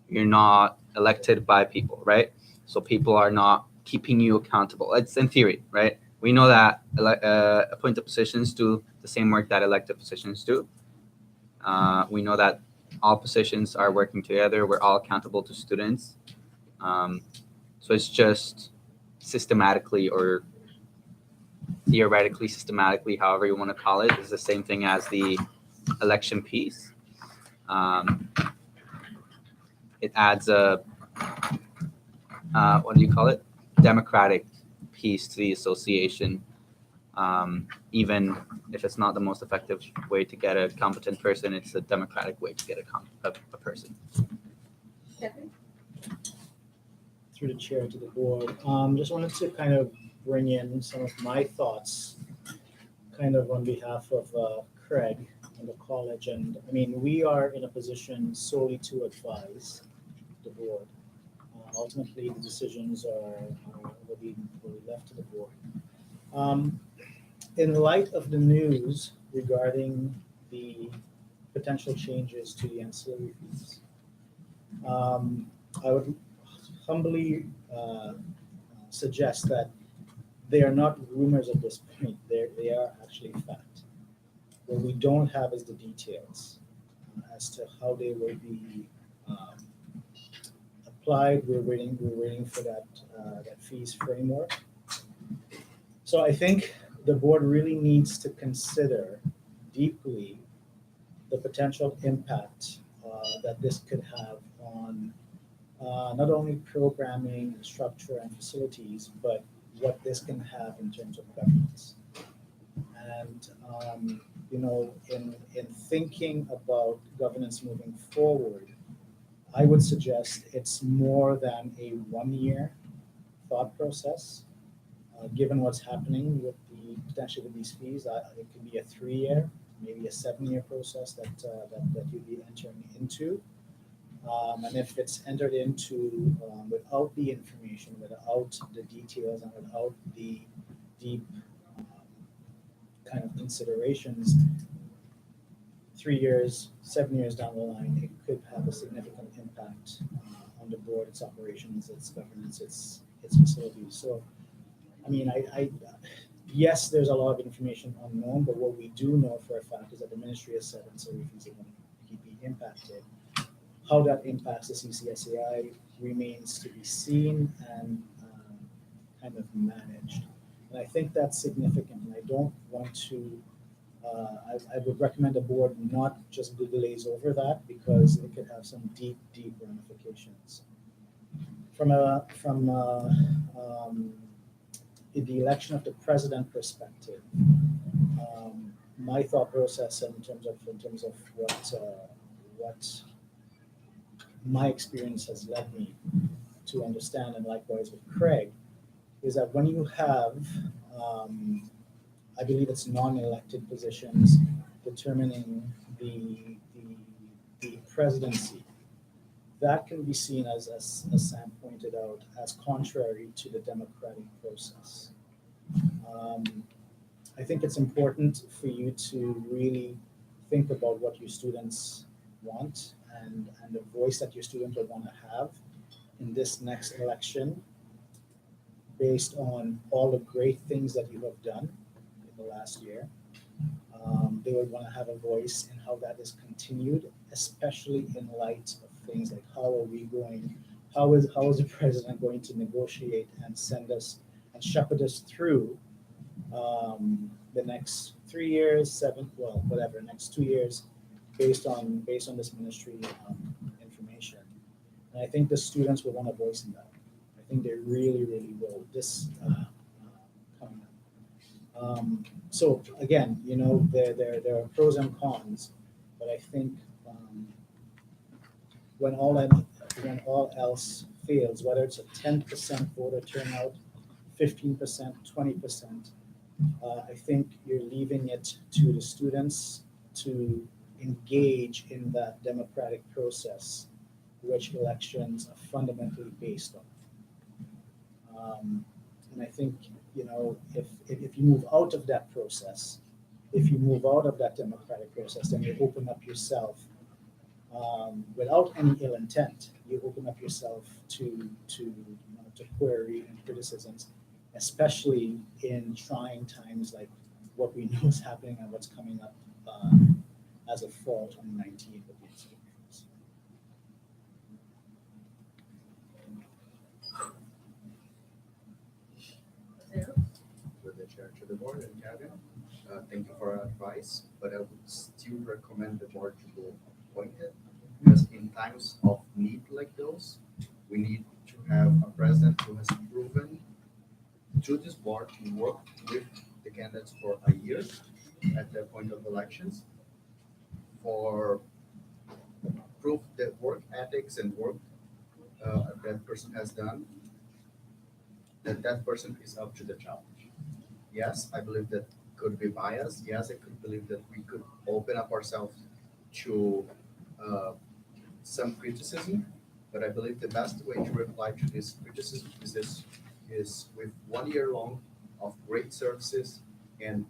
you're not elected by people, right? So people are not keeping you accountable. It's in theory, right? We know that appointed positions do the same work that elected positions do. We know that all positions are working together. We're all accountable to students. So it's just systematically or theoretically, systematically, however you want to call it, is the same thing as the election piece. It adds a, what do you call it? Democratic piece to the association. Even if it's not the most effective way to get a competent person, it's a democratic way to get a person. Through the chair to the board, just wanted to kind of bring in some of my thoughts kind of on behalf of Craig and the college. And I mean, we are in a position solely to advise the board. Ultimately, the decisions will be left to the board. In light of the news regarding the potential changes to the ancillary fees, I would humbly suggest that they are not rumors at this point. They are actually fact. What we don't have is the details as to how they will be applied. We're waiting for that fees framework. So I think the board really needs to consider deeply the potential impact that this could have on not only programming, structure, and facilities, but what this can have in terms of governance. And in thinking about governance moving forward, I would suggest it's more than a 1-year thought process. Given what's happening with potentially with these fees, it could be a 3-year, maybe a 7-year process that you'd be entering into. And if it's entered into without the information, without the details, and without the deep kind of considerations, 3 years, 7 years down the line, it could have a significant impact on the board, its operations, its governance, its facilities. So, I mean, yes, there's a lot of information unknown, but what we do know for a fact is that the ministry has said ancillary fees are going to be impacted. How that impacts the CCSAI remains to be seen and kind of managed. And I think that's significant. And I don't want to, I would recommend the board not just glaze over that because it could have some deep ramifications. From the election of the president perspective, my thought process in terms of what my experience has led me to understand, and likewise with Craig, is that when you have, I believe it's non-elected positions determining the presidency, that can be seen as Sam pointed out, as contrary to the democratic process. Um, I think it's important for you to really think about what your students want and the voice that your students will want to have in this next election based on all the great things that you have done in the last year. They would want to have a voice in how that is continued, especially in light of things like how is the president going to negotiate and send us and shepherd us through the next 3 years, next 2 years, based on this ministry information. And I think the students will want a voice in that. I think they really, really will. This coming up. So again, there are pros and cons, but I think when all else fails, whether it's a 10% voter turnout, 15%, 20%, I think you're leaving it to the students to engage in that democratic process, which elections are fundamentally based on. And I think, if you move out of that process, if you move out of that democratic process, then you open up yourself, without any ill intent, you open up yourself to query and criticisms, especially in trying times like what we know is happening and what's coming up as of fall 2019 with the institutions. With the chair to the board and cabinet, thank you for our advice, but I would still recommend the board to go appointed, because in times of need like those, we need to have a president who has proven to this board to work with the candidates for a year at the point of elections, for proof that work ethics and work that person has done, that person is up to the challenge. Yes, I believe that could be biased. Yes, I could believe that we could open up ourselves to some criticism, but I believe the best way to reply to this criticism is with 1 year long of great services and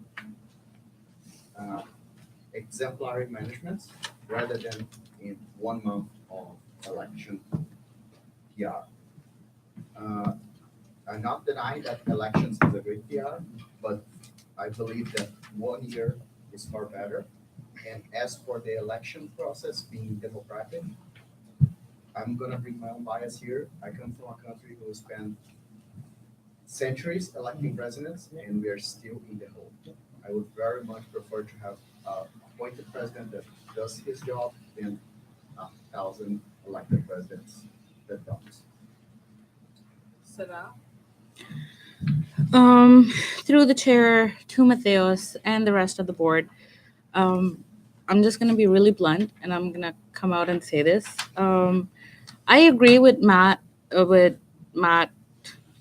exemplary management, rather than in 1 month of election PR. I'm not denying that elections is a great PR, but I believe that 1 year is far better. And as for the election process being democratic, I'm gonna bring my own bias here. I come from a country who spent centuries electing presidents, and we are still in the hole. I would very much prefer to have a appointed president that does his job than 1,000 elected presidents that don't. Sarah? Through the chair to Mateos and the rest of the board, I'm just gonna be really blunt, and I'm gonna come out and say this. I agree with Matt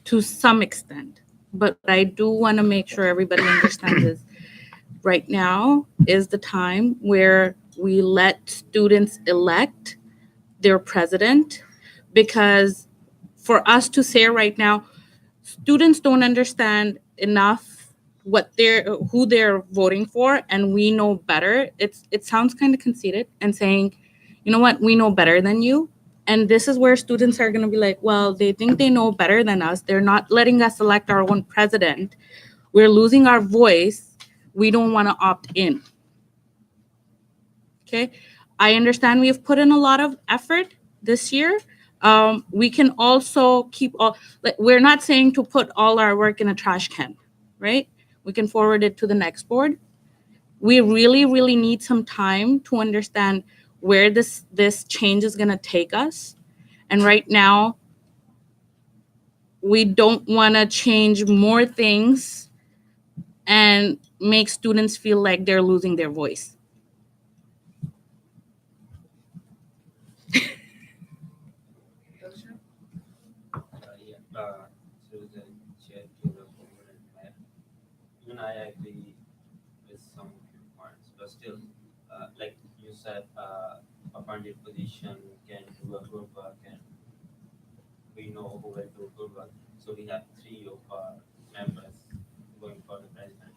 to some extent, but what I do want to make sure everybody understands is right now is the time where we let students elect their president, because for us to say right now, students don't understand enough who they're voting for, and we know better. It sounds kind of conceited and saying, you know what, we know better than you. And this is where students are going to be like, well, they think they know better than us. They're not letting us elect our own president. We're losing our voice. We don't want to opt in. Okay. I understand we've put in a lot of effort this year. We can also keep we're not saying to put all our work in a trash can, right? We can forward it to the next board. We really, really need some time to understand where this change is going to take us. And right now, we don't want to change more things and make students feel like they're losing their voice. To the chair, to the board and mayor. Even I agree with some of your points, but still, like you said, a appointed position can do a good work and we know who will do good work. So we have 3 of our members going for the president.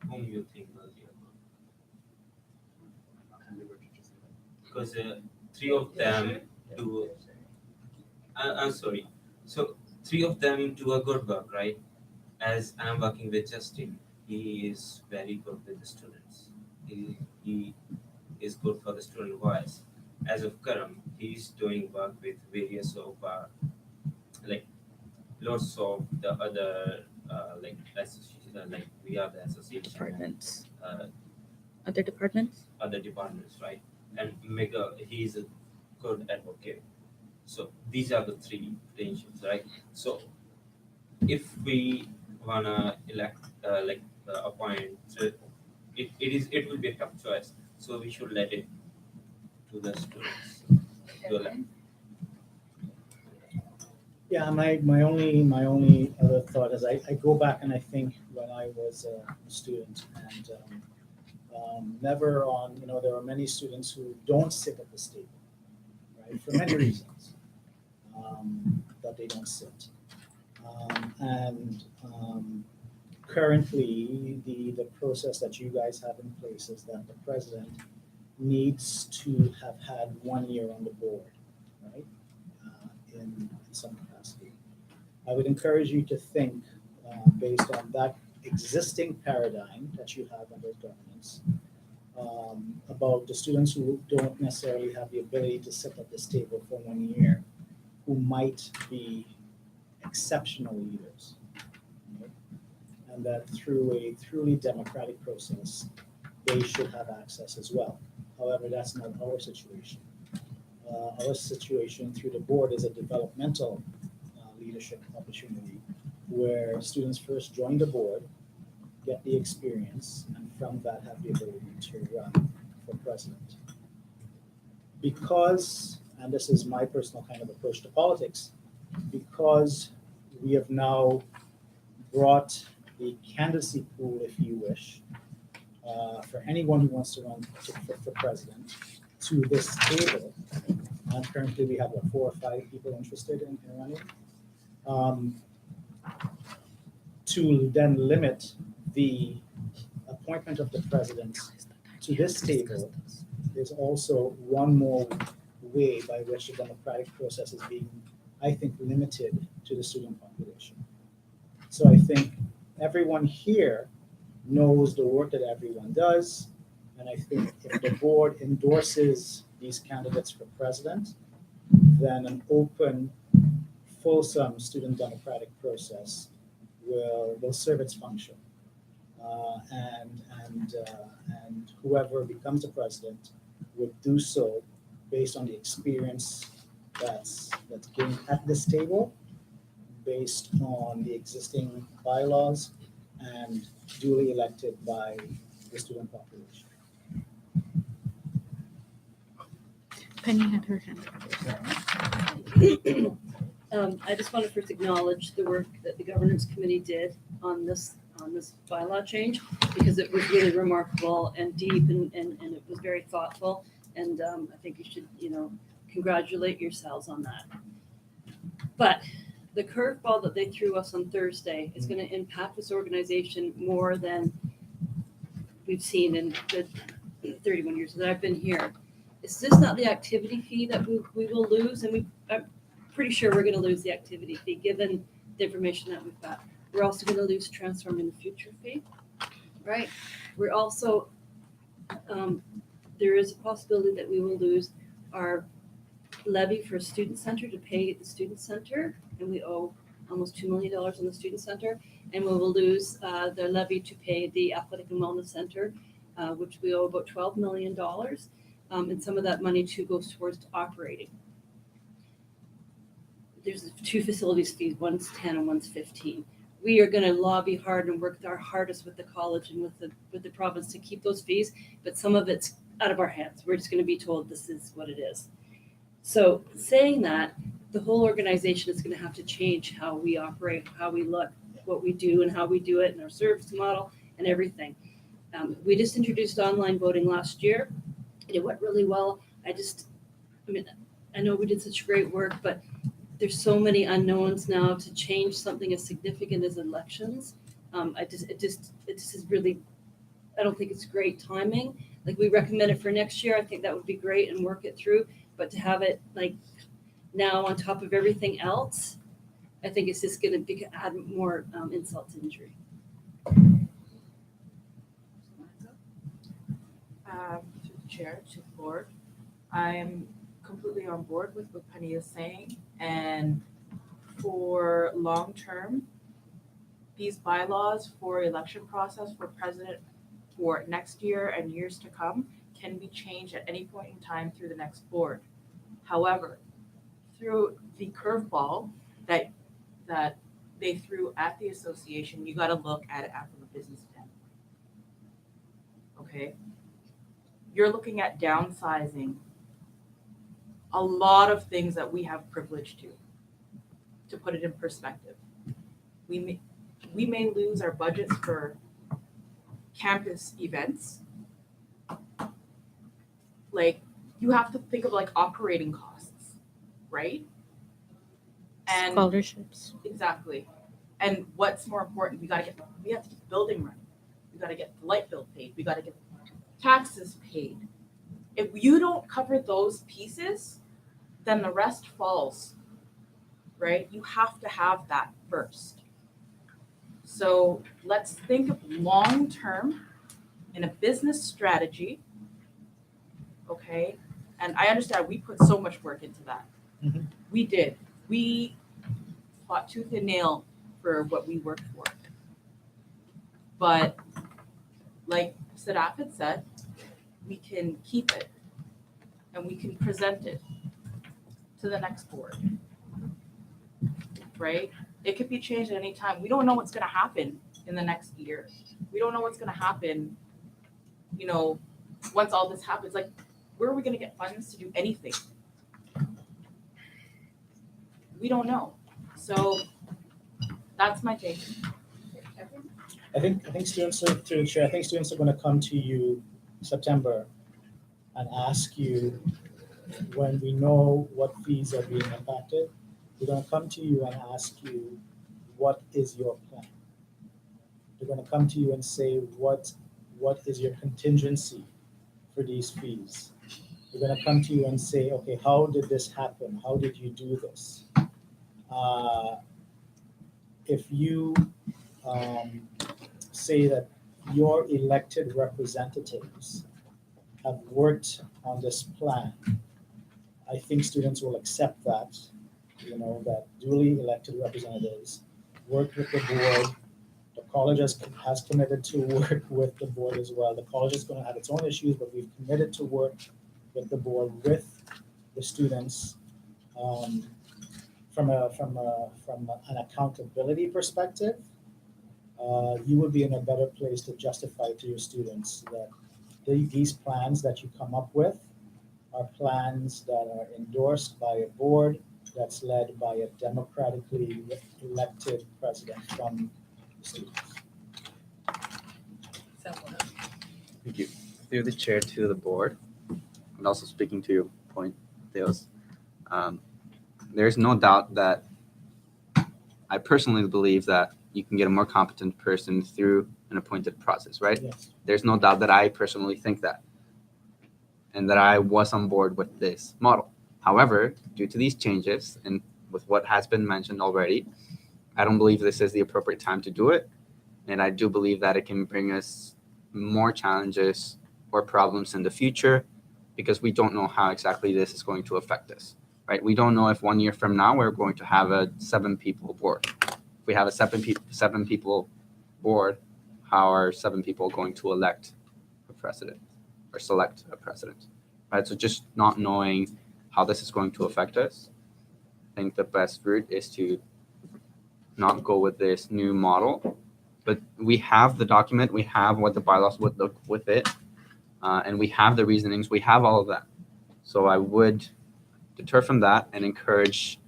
Whom you think will be a good? Because 3 of them do. I'm sorry. So 3 of them do a good work, right? As I'm working with Justin, he is very good with the students. He is good for the student voice. As of Karam, he's doing work with various of like lots of the other like association, like we are the association, Departments. uh, Other departments? other departments, right? And Mega, he's a good advocate. So these are the 3 potentials, right? So if we wanna elect appoint, it will be a tough choice. So we should let it to the students to elect. Yeah, my only other thought is I go back and I think when I was a student and never on, there are many students who don't sit at this table, right, for many reasons, that they don't sit. Currently, the process that you guys have in place is that the president needs to have had 1 year on the board, right, in some capacity. I would encourage you to think, based on that existing paradigm that you have under governance, about the students who don't necessarily have the ability to sit at this table for 1 year, who might be exceptional leaders, right? And that through a truly democratic process, they should have access as well. However, that's not our situation. Our situation through the board is a developmental leadership opportunity where students first join the board, get the experience, and from that have the ability to run for president. Because, and this is my personal kind of approach to politics, because we have now brought the candidacy pool, if you wish, for anyone who wants to run for president to this table. And currently we have 4 or 5 people interested in running. To then limit the appointment of the president to this table is also one more way by which the democratic process is being, I think, limited to the student population. So I think everyone here knows the work that everyone does. And I think if the board endorses these candidates for president, then an open, fulsome student democratic process will serve its function. And whoever becomes the president would do so based on the experience that's gained at this table, based on the existing bylaws, and duly elected by the student population. Penny had her hand up. I just want to first acknowledge the work that the governance committee did on this bylaw change, because it was really remarkable and deep and it was very thoughtful. And I think you should, congratulate yourselves on that. But the curveball that they threw us on Thursday is going to impact this organization more than we've seen in the 31 years that I've been here. Is this not the activity fee that we will lose? And I'm pretty sure we're going to lose the activity fee given the information that we've got. We're also going to lose Transform in the Future fee, right? We're also, there is a possibility that we will lose our levy for a student center to pay the student center, and we owe almost $2 million on the student center, and we will lose the levy to pay the athletic and wellness center, which we owe about $12 million, and some of that money too goes towards operating. There's 2 facilities fees, one's 10 and one's 15. We are going to lobby hard and work our hardest with the college and with the province to keep those fees, but some of it's out of our hands. We're just going to be told this is what it is. So saying that, the whole organization is going to have to change how we operate, how we look, what we do and how we do it, and our service model and everything. We just introduced online voting last year. It went really well. I mean, I know we did such great work, but there's so many unknowns now to change something as significant as elections. It just is really, I don't think it's great timing. Like, we recommend it for next year. I think that would be great and work it through. But to have it like now on top of everything else, I think it's just going to add more insult to injury. Through the chair to the board, I'm completely on board with what Penny is saying. And for long term, these bylaws for election process for president for next year and years to come can be changed at any point in time through the next board. However, through the curveball that they threw at the association, you got to look at it from a business standpoint. Okay, you're looking at downsizing a lot of things that we have privilege to. To put it in perspective, we may lose our budgets for campus events. Like, you have to think of like operating costs, right? And Scholarships. exactly. And what's more important, we have to get the building running. We got to get the light bill paid. We got to get taxes paid. If you don't cover those pieces, then the rest falls, right? You have to have that first. So let's think of long term in a business strategy, okay? And I understand we put so much work into that. Mhm. We did. We fought tooth and nail for what we worked for. But like Sadaf had said, we can keep it and we can present it to the next board, right? It could be changed at any time. We don't know what's going to happen in the next year. We don't know what's going to happen, once all this happens. Like, where are we going to get funds to do anything? We don't know. So that's my take. I think students are, through the chair, I think students are going to come to you September and ask you, when we know what fees are being impacted, we're going to come to you and ask you, what is your plan? They're going to come to you and say, what is your contingency for these fees? We're going to come to you and say, okay, how did this happen? How did you do this? If you say that your elected representatives have worked on this plan, I think students will accept that, that duly elected representatives work with the board. The college has committed to work with the board as well. The college is going to have its own issues, but we've committed to work with the board, with the students, from an accountability perspective. You would be in a better place to justify to your students that these plans that you come up with are plans that are endorsed by a board that's led by a democratically elected president from the students. Thank you. Through the chair to the board, and also speaking to your point, Theos, there's no doubt that I personally believe that you can get a more competent person through an appointed process, right? Yes. There's no doubt that I personally think that, and that I was on board with this model. However, due to these changes and with what has been mentioned already, I don't believe this is the appropriate time to do it. And I do believe that it can bring us more challenges or problems in the future, because we don't know how exactly this is going to affect us, right? We don't know if 1 year from now we're going to have a 7-people board. If we have a seven people board, how are 7 people going to elect a president or select a president, right? So just not knowing how this is going to affect us, I think the best route is to not go with this new model. But we have the document, we have what the bylaws would look with it, and we have the reasonings, we have all of that. So I would deter from that and encourage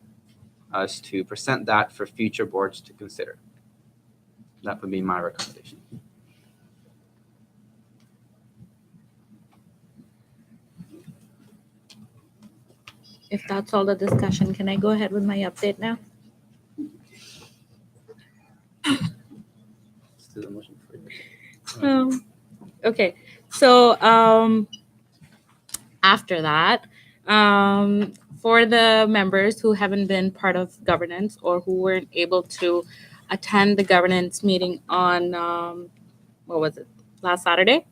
us to present that for future boards to consider. That would be my recommendation. If that's all the discussion, can I go ahead with my update now? Let's do the motion for Okay, so after that, for the members who haven't been part of governance or who weren't able to attend the governance meeting on what was it, last Saturday?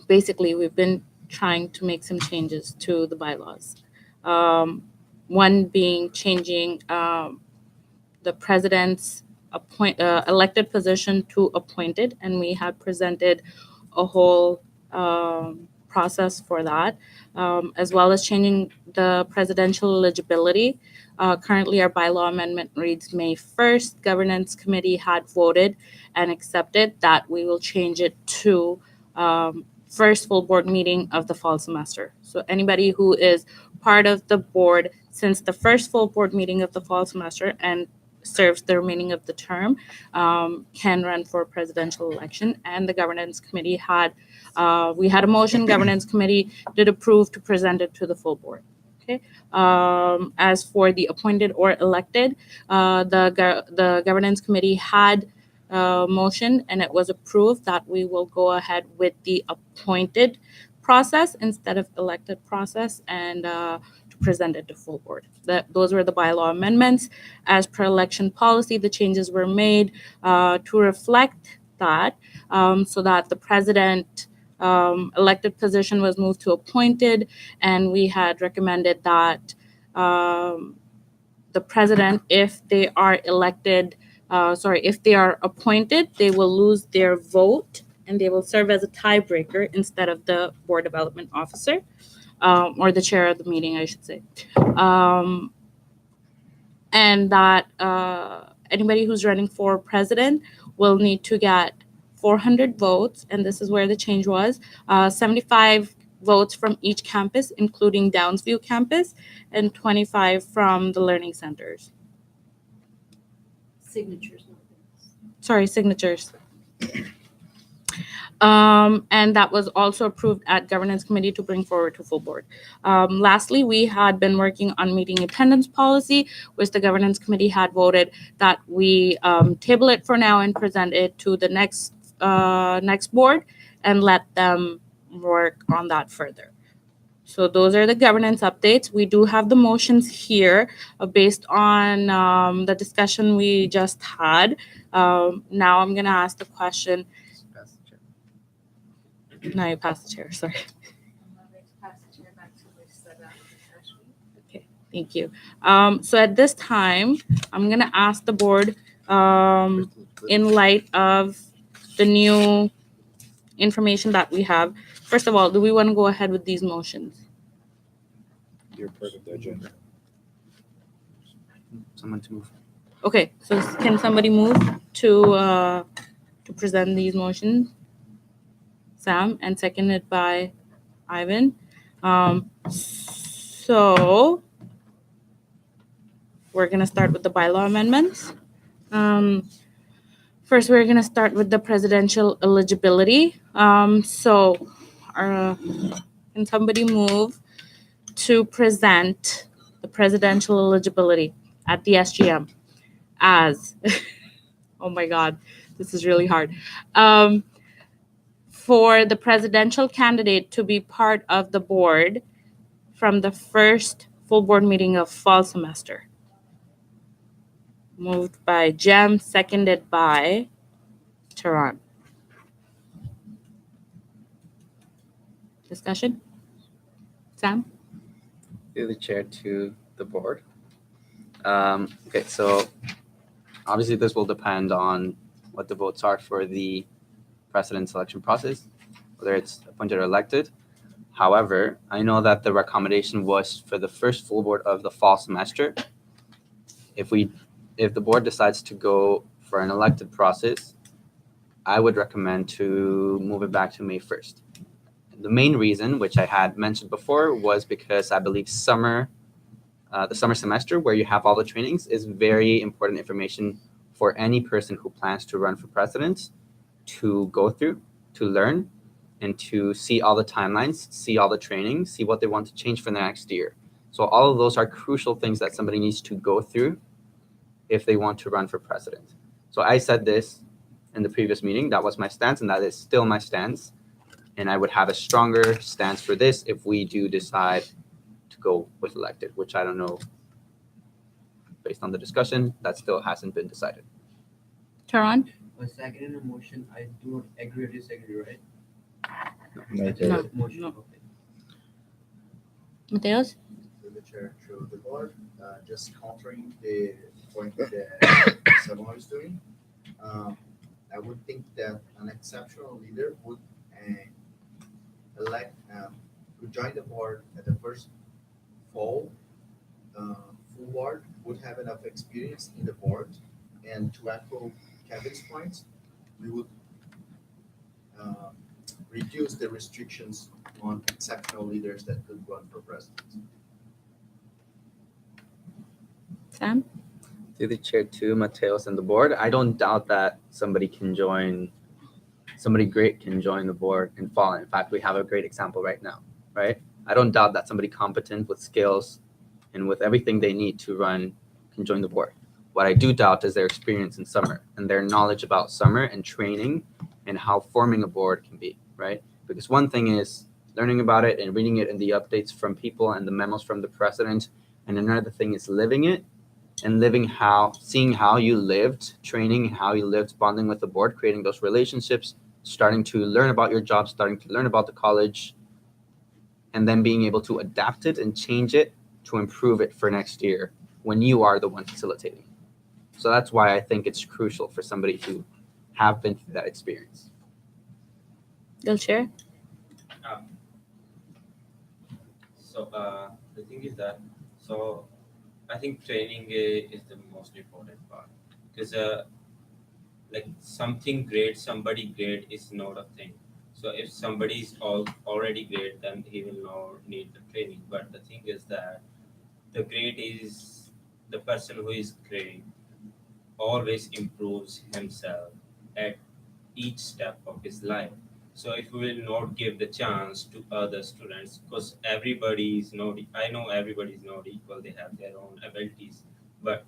Basically, we've been trying to make some changes to the bylaws. One being changing the president's elected position to appointed, and we had presented a whole process for that, as well as changing the presidential eligibility. Currently, our bylaw amendment reads May 1st. Governance Committee had voted and accepted that we will change it to first full board meeting of the fall semester. So anybody who is part of the board since the first full board meeting of the fall semester and serves the remaining of the term can run for presidential election. And the governance committee had, we had a motion, governance committee did approve to present it to the full board. Okay. As for the appointed or elected, the governance committee had motion and it was approved that we will go ahead with the appointed process instead of elected process and to present it to full board. Those were the bylaw amendments. As per election policy, the changes were made to reflect that so that the president elected position was moved to appointed, and we had recommended that the president, if they are elected, if they are appointed, they will lose their vote and they will serve as a tiebreaker instead of the board development officer or the chair of the meeting, I should say. And that anybody who's running for president will need to get 400 votes, and this is where the change was, 75 votes from each campus, including Downsview campus, and 25 from the learning centers. Signatures. Sorry, signatures. And that was also approved at governance committee to bring forward to full board. Lastly, we had been working on meeting attendance policy, which the governance committee had voted that we table it for now and present it to the next board and let them work on that further. So those are the governance updates. We do have the motions here based on the discussion we just had. Now I'm going to ask the question. Now you pass the chair, sorry. Okay, thank you. So at this time, I'm going to ask the board, in light of the new information that we have, first of all, do we want to go ahead with these motions? You're part of the agenda. someone to move. Okay, so can somebody move to present these motions? Sam, and seconded by Ivan. So we're gonna start with the bylaw amendments. First, we're gonna start with the presidential eligibility. Can somebody move to present the presidential eligibility at the SGM as, oh my God, this is really hard. For the presidential candidate to be part of the board from the first full board meeting of fall semester. Moved by Jem, seconded by Tehran. Discussion? Sam? Through the chair to the board. Okay, so obviously this will depend on what the votes are for the president selection process, whether it's appointed or elected. However, I know that the recommendation was for the first full board of the fall semester. If the board decides to go for an elected process, I would recommend to move it back to May 1st. The main reason, which I had mentioned before, was because I believe the summer semester where you have all the trainings is very important information for any person who plans to run for president to go through, to learn, and to see all the timelines, see all the training, see what they want to change for the next year. So all of those are crucial things that somebody needs to go through if they want to run for president. So I said this in the previous meeting. That was my stance, and that is still my stance. And I would have a stronger stance for this if we do decide to go with elected, which I don't know. Based on the discussion, that still hasn't been decided. Taran? A second in a motion, I do not agree or disagree, right? No. No. Motion, No. okay. Mateos? Through the chair, through the board, just countering the point that someone is doing. I would think that an exceptional leader would would join the board at the first full board, would have enough experience in the board, and to echo Kevin's point, we would reduce the restrictions on exceptional leaders that could run for president. Sam? Through the chair too, Mateos and the board, I don't doubt that somebody great can join the board and fall. In fact, we have a great example right now, right? I don't doubt that somebody competent with skills and with everything they need to run can join the board. What I do doubt is their experience in summer and their knowledge about summer and training and how forming a board can be, right? Because one thing is learning about it and reading it in the updates from people and the memos from the president. And another thing is living it and seeing how you lived, training, how you lived, bonding with the board, creating those relationships, starting to learn about your job, starting to learn about the college, and then being able to adapt it and change it to improve it for next year when you are the one facilitating. So that's why I think it's crucial for somebody to have been through that experience. You'll share? So the thing is that, so I think training is the most important part, because like something great, somebody great is not a thing. So if somebody is already great, then he will not need the training. But the thing is that the great is the person who is great always improves himself at each step of his life. So if we will not give the chance to other students, because everybody is not, I know everybody is not equal, they have their own abilities, but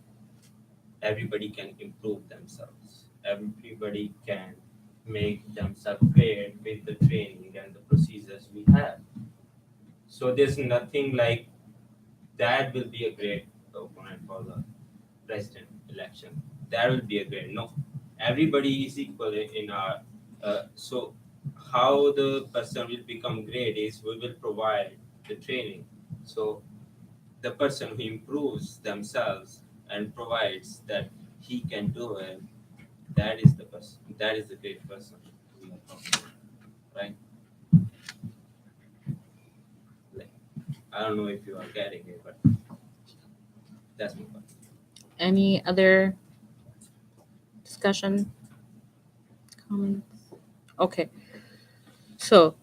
everybody can improve themselves. Everybody can make themselves great with the training and the procedures we have. So there's nothing like that will be a great opponent for the president election. That will be a great. No, everybody is equal in our. So how the person will become great is we will provide the training. So the person who improves themselves and provides that he can do it, that is the person. That is the great person we are talking about, right? Like, I don't know if you are getting it, but that's my point. Any other discussion? Comments? Okay. So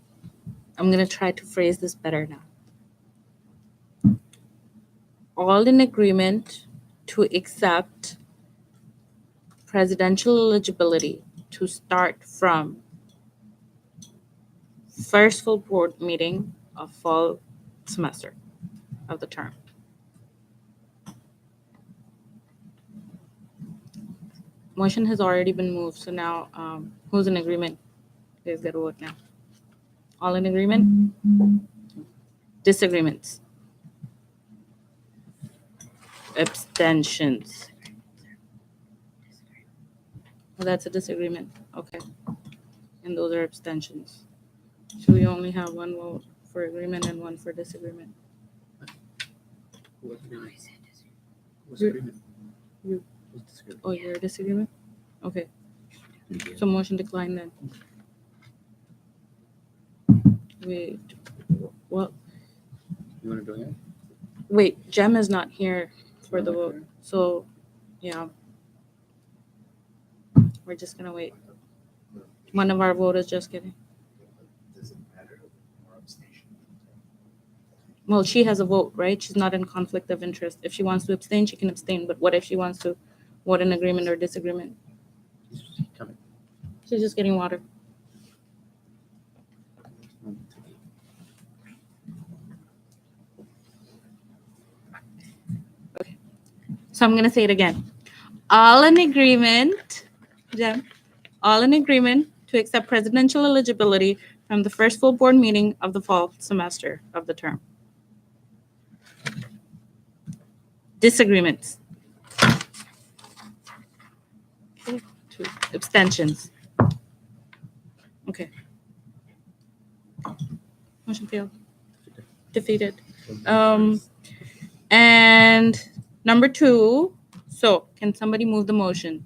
I'm going to try to phrase this better now. All in agreement to accept presidential eligibility to start from first full board meeting of fall semester of the term. Motion has already been moved, so now who's in agreement? You guys got to vote now. All in agreement? Disagreements? Abstentions? Oh, that's a disagreement. Okay. And those are abstentions. So we only have one vote for agreement and one for disagreement. Oh, you're a disagreement? Okay. So motion declined then. Wait, what? You want to do it? Wait, Jem is not here for the vote. So, yeah. We're just gonna wait. One of our voters just kidding. Does it matter or abstention? Well, she has a vote, right? She's not in conflict of interest. If she wants to abstain, she can abstain. But what if she wants to vote in agreement or disagreement? Coming. She's just getting water. So I'm gonna say it again. All in agreement, Jem, all in agreement to accept presidential eligibility from the first full board meeting of the fall semester of the term. Disagreements. Okay, 2 abstentions. Okay. Motion failed. Defeated. And number 2, so can somebody move the motion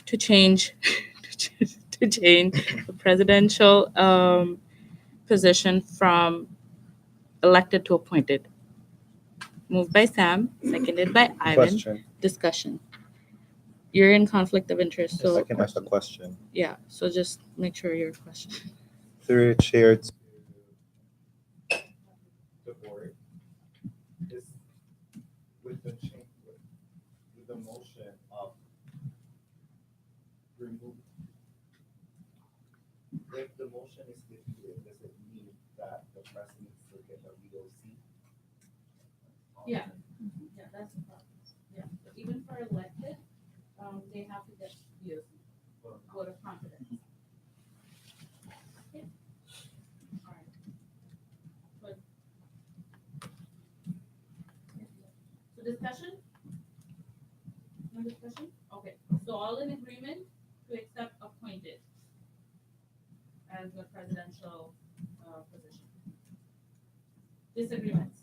to change to change the presidential position from elected to appointed? Moved by Sam, seconded by Ivan. Question. Discussion. You're in conflict of interest, so I can ask a question. yeah, so just make sure your question. Through chair to the board, is with the change, with the motion of remove, if the motion is defeated, does it mean that the president still get a legal seat? Yeah, yeah, that's the problem. Yeah, but even for elected, they have to get you vote of confidence. Okay. All right. Good. So discussion? No discussion? Okay, so all in agreement to accept appointed as the presidential position. Disagreements?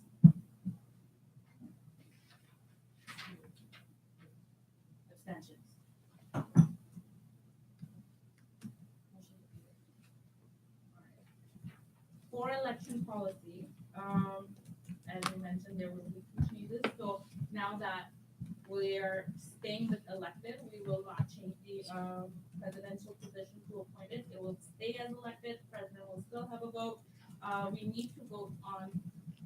Abstentions? For election policy, as you mentioned, there will be 2 changes. So now that we're staying with elected, we will not change the presidential position to appointed. It will stay as elected. President will still have a vote. We need to vote on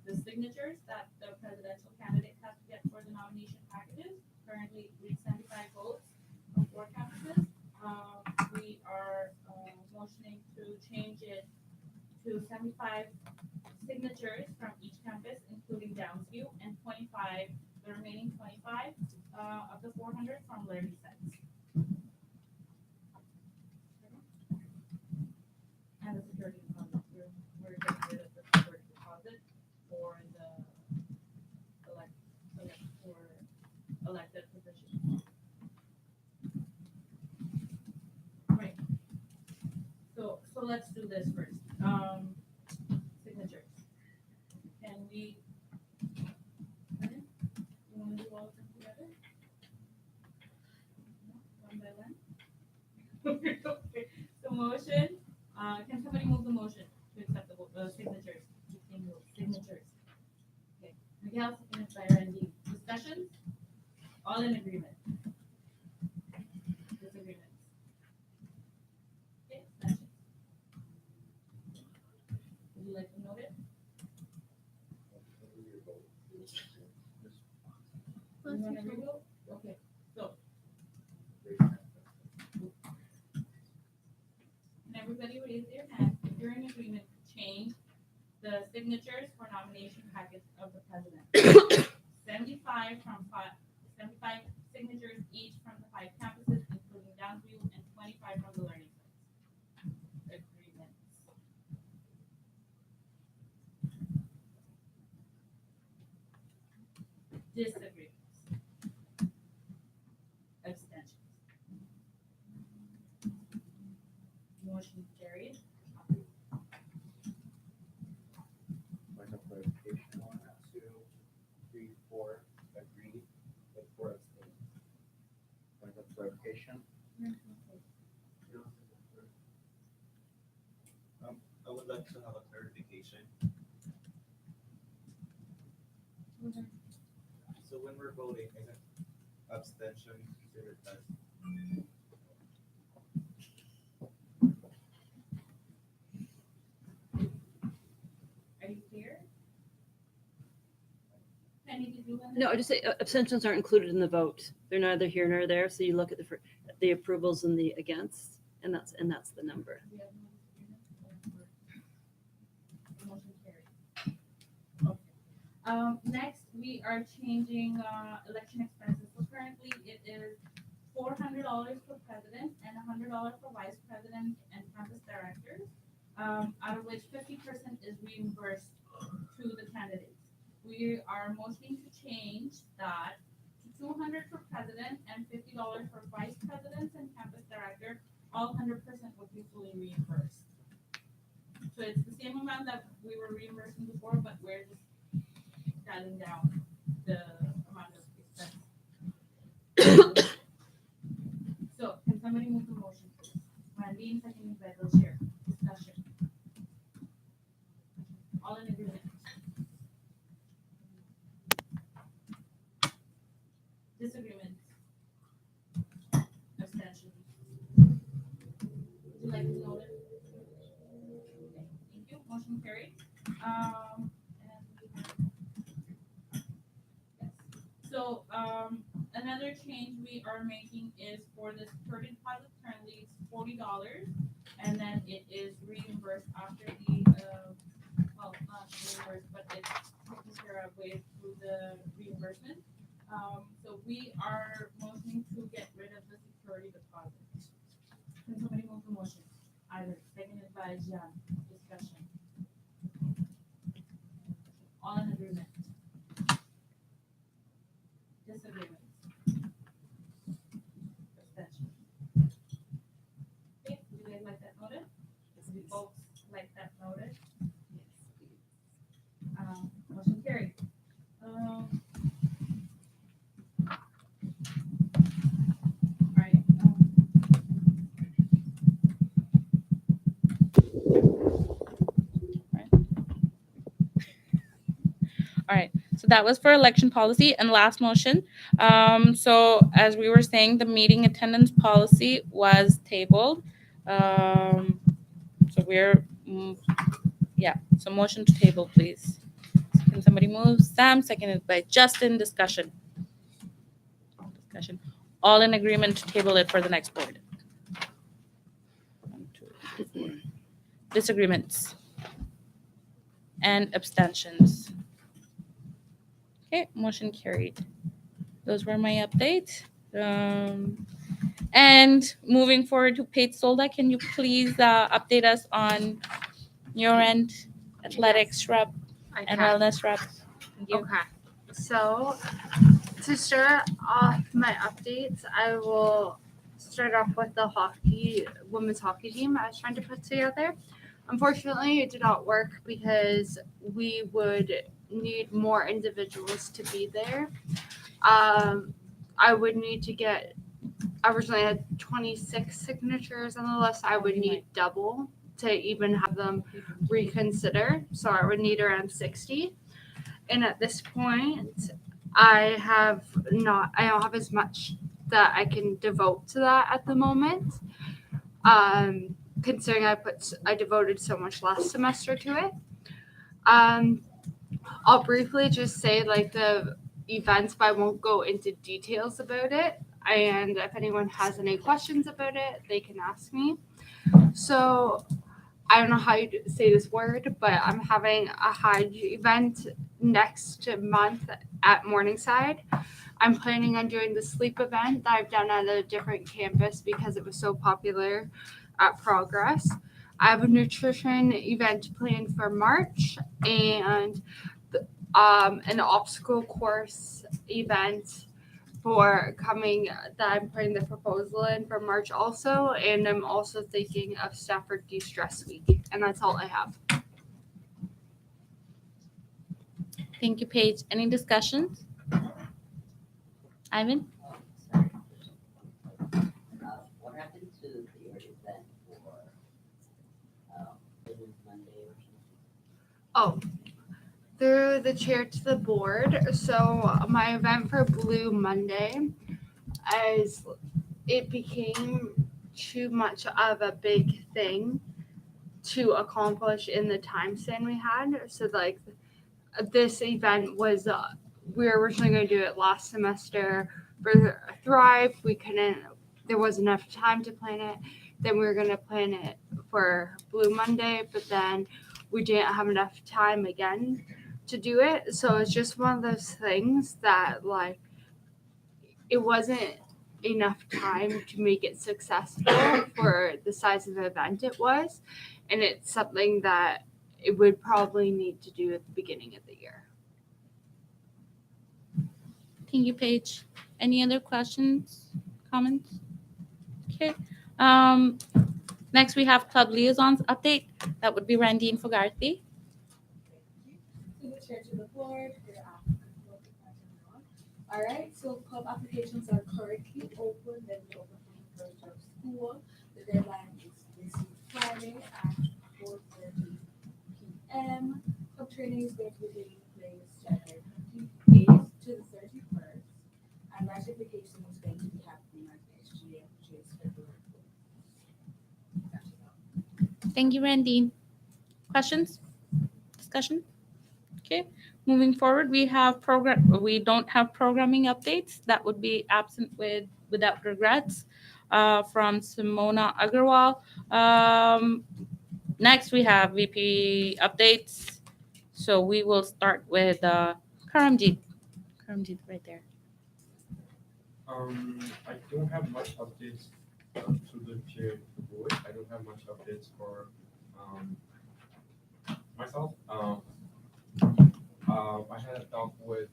the signatures that the presidential candidate has to get for the nomination packages. Currently, we 75 votes from 4 campuses. We are motioning to change it to 75 signatures from each campus, including Downsview, and 25, the remaining 25 of the 400 from Laramie Sites. And the security deposit, we're getting rid of the security deposit for the elected positions. Right. So let's do this first. Signatures. Can we? You want to do all of them together? One by one. Okay. So motion. Can somebody move the motion to accept the signatures? Signatures. Okay. Miguel, seconded by Randy. Discussions? All in agreement. Disagreements. Okay. Abstentions. Would you like to note it? You want to revote? Okay. So. Can everybody raise their hand if you're in agreement to change the signatures for nomination package of the president? 75 signatures each from the 5 campuses, including Downsview, and 25 from the learning sites. Agreements. Disagreements. Abstentions. Motion carried. Point of clarification, 1, 2, 3, 4 agree, but 4 abstain. Point of clarification. I would like to have a clarification. So when we're voting, isn't abstention considered as? Are you clear? Penny, did you want to? No, I just say abstentions aren't included in the vote. They're neither here nor there. So you look at the approvals and the against, and that's the number. We have no disagreement? Motion carried. Okay. Next, we are changing election expenses. So currently, it is $400 for president and $100 for vice president and campus directors, out of which 50% is reimbursed to the candidates. We are motioning to change that to $200 for president and $50 for vice presidents and campus director. All 100% would be fully reimbursed. So it's the same amount that we were reimbursing before, but we're just dialing down the amount of expense. So can somebody move the motion, please? Randy, seconded by the chair. Discussion. All in agreement? Disagreement? Abstention? Would you like to know it? Okay, thank you. Motion carried. And yes. So, another change we are making is for the security deposit. Currently, it's $40, and then it is reimbursed after the well, not reimbursed, but it's taken care of way through the reimbursement. So we are motioning to get rid of the security deposit. Can somebody move the motion? Either seconded by John. Discussion. All in agreement? Disagreement? Abstention? Okay, would you guys like that noted? Would you folks like that noted? Motion carried. Alright. Alright, so that was for election policy and last motion. So as we were saying, the meeting attendance policy was tabled. So so motion to table, please. Can somebody move? Sam, seconded by Justin. Discussion. All in agreement to table it for the next board. 1, 2, 3, 4. Disagreements and abstentions. Okay, motion carried. Those were my updates. And moving forward to Paige Solda, can you please update us on your end, athletics rep and wellness rep? Thank you. Okay. So to start off my updates, I will start off with the women's hockey team I was trying to put together. Unfortunately, it did not work because we would need more individuals to be there. I would need to get, originally I had 26 signatures on the list. I would need double to even have them reconsider. So I would need around 60. And at this point, I don't have as much that I can devote to that at the moment. Considering I devoted so much last semester to it. I'll briefly just say like the events, but I won't go into details about it. And if anyone has any questions about it, they can ask me. So I don't know how you say this word, but I'm having a Hajj event next month at Morningside. I'm planning on doing the sleep event that I've done at a different campus because it was so popular at Progress. I have a nutrition event planned for March and an obstacle course event for coming that I'm putting the proposal in for March also. And I'm also thinking of Stafford De-Stress Week. And that's all I have. Thank you, Paige. Any discussions? Ivan? What happened to the event for Business Monday or something? Oh, through the chair to the board. So my event for Blue Monday, it became too much of a big thing to accomplish in the time span we had. So like this event was, we were originally going to do it last semester for Thrive. There wasn't enough time to plan it. Then we were going to plan it for Blue Monday, but then we didn't have enough time again to do it. So it's just one of those things that like it wasn't enough time to make it successful for the size of the event it was, and it's something that it would probably need to do at the beginning of the year. Thank you, Paige. Any other questions, comments? Okay. Next we have club liaisons update. That would be Randine Fogarty. To the chair, to the board, good afternoon, everyone. All right, so club applications are currently open. They'll be open from the first of school. The deadline is this Friday at 4:30 p.m. Club training is going to be taking place January 28th to the 31st, and ratification is going to be happening at SGM, which is February 4th. Thank you, Randine. Questions? Discussion? Okay. Moving forward, we don't have programming updates. That would be absent without regrets from Simona Agarwal. Next, we have VP updates. So we will start with Karamjeet. Karamjeet, right there. I don't have much updates to the chair of the board. I don't have much updates for myself. I had a talk with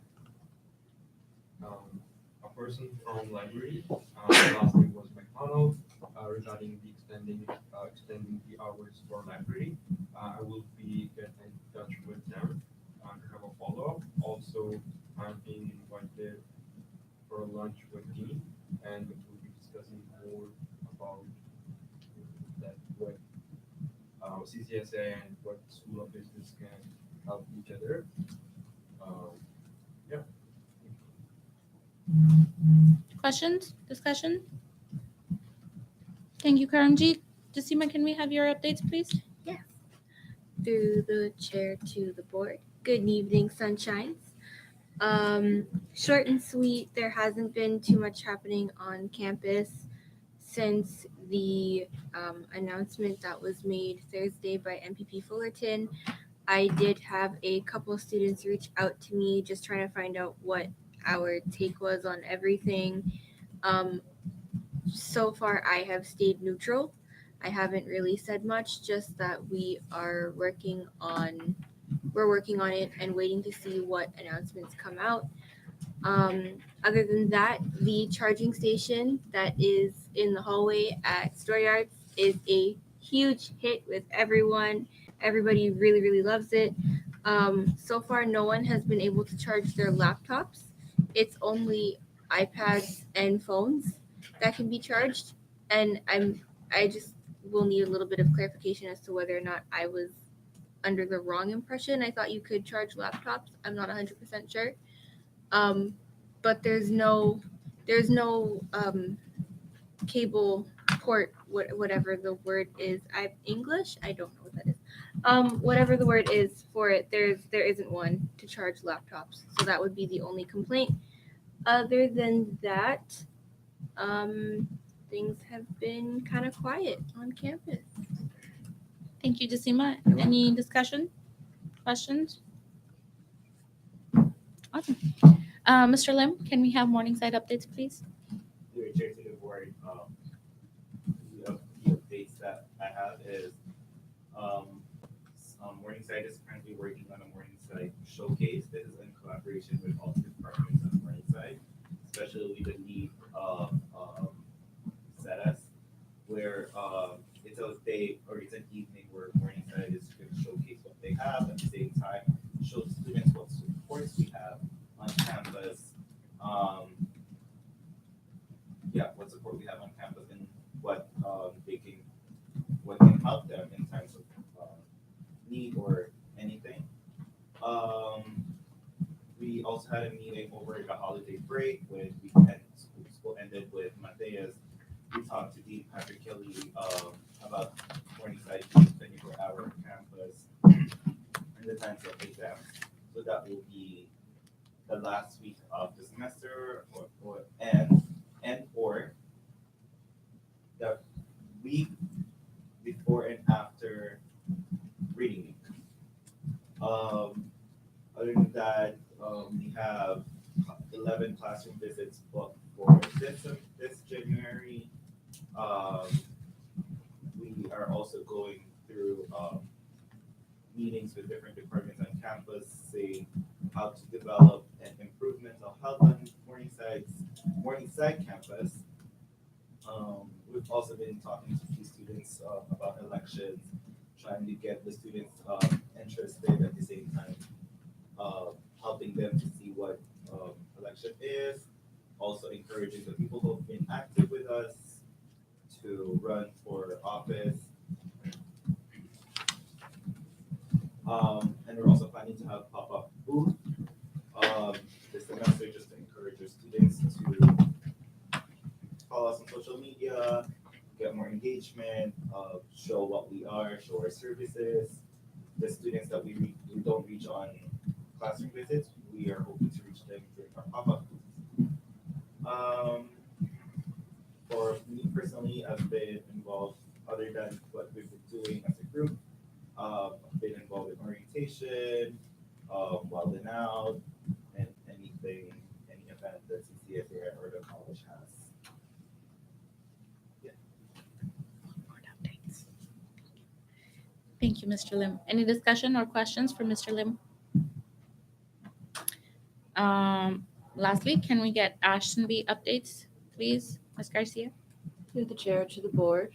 a person from library. Last name was McDonald regarding the extending the hours for library. I will be getting in touch with them to have a follow up. Also, I'm being invited for a lunch with Dean, and we'll be discussing more about that what CCSAI and what School of Business can help each other. Yeah. Questions? Discussion? Thank you, Karamjeet. Jasima, can we have your updates, please? Yes. Through the chair to the board. Good evening, sunshines. Short and sweet, there hasn't been too much happening on campus since the announcement that was made Thursday by MPP Fullerton. I did have a couple students reach out to me just trying to find out what our take was on everything. So far, I have stayed neutral. I haven't really said much, just that we're working on it and waiting to see what announcements come out. Other than that, the charging station that is in the hallway at Storeyards is a huge hit with everyone. Everybody really, really loves it. So far, no one has been able to charge their laptops. It's only iPads and phones that can be charged. And I just will need a little bit of clarification as to whether or not I was under the wrong impression. I thought you could charge laptops. I'm not 100% sure. But there's no cable port, whatever the word is. English, I don't know what that is. Whatever the word is for it, there isn't one to charge laptops. So that would be the only complaint. Other than that, things have been kind of quiet on campus. Thank you, Jasima. Any discussion? Questions? Awesome. Mr. Lim, can we have Morningside updates, please? Through the chair to the board, the updates that I have is Morningside is currently working on a Morningside showcase that is in collaboration with all the departments of Morningside, especially the lead SETAS, where it's a day or it's an evening where Morningside is going to showcase what they have at the same time, show students what supports we have on campus. What support we have on campus and what what can help them in terms of need or anything. We also had a meeting over the holiday break when school ended with Mateus. We talked to Dean Patrick Kelly about Morningside being 24-hour on campus in the times of exams. So that will be the last week of the semester or the week before and after reading week. Other that we have 11 classroom visits booked for this January. We are also going through meetings with different departments on campus, seeing how to develop and improve mental health on Morningside campus. We've also been talking to key students about elections, trying to get the students interested at the same time, helping them to see what election is, also encouraging the people who have been active with us to run for office. And we're also planning to have pop-up booth this semester just to encourage our students to follow us on social media, get more engagement, show what we are, show our services. The students that we don't reach on classroom visits, we are hoping to reach them during our pop-up booths. For me personally, I've been involved, other than what we've been doing as a group, I've been involved in orientation, wilding out, and any event that CCSAI or the college has. Thank you, Mr. Lim. Any discussion or questions for Mr. Lim? Lastly, can we get Ashton B updates, please, Ms. Garcia? To the chair, to the board.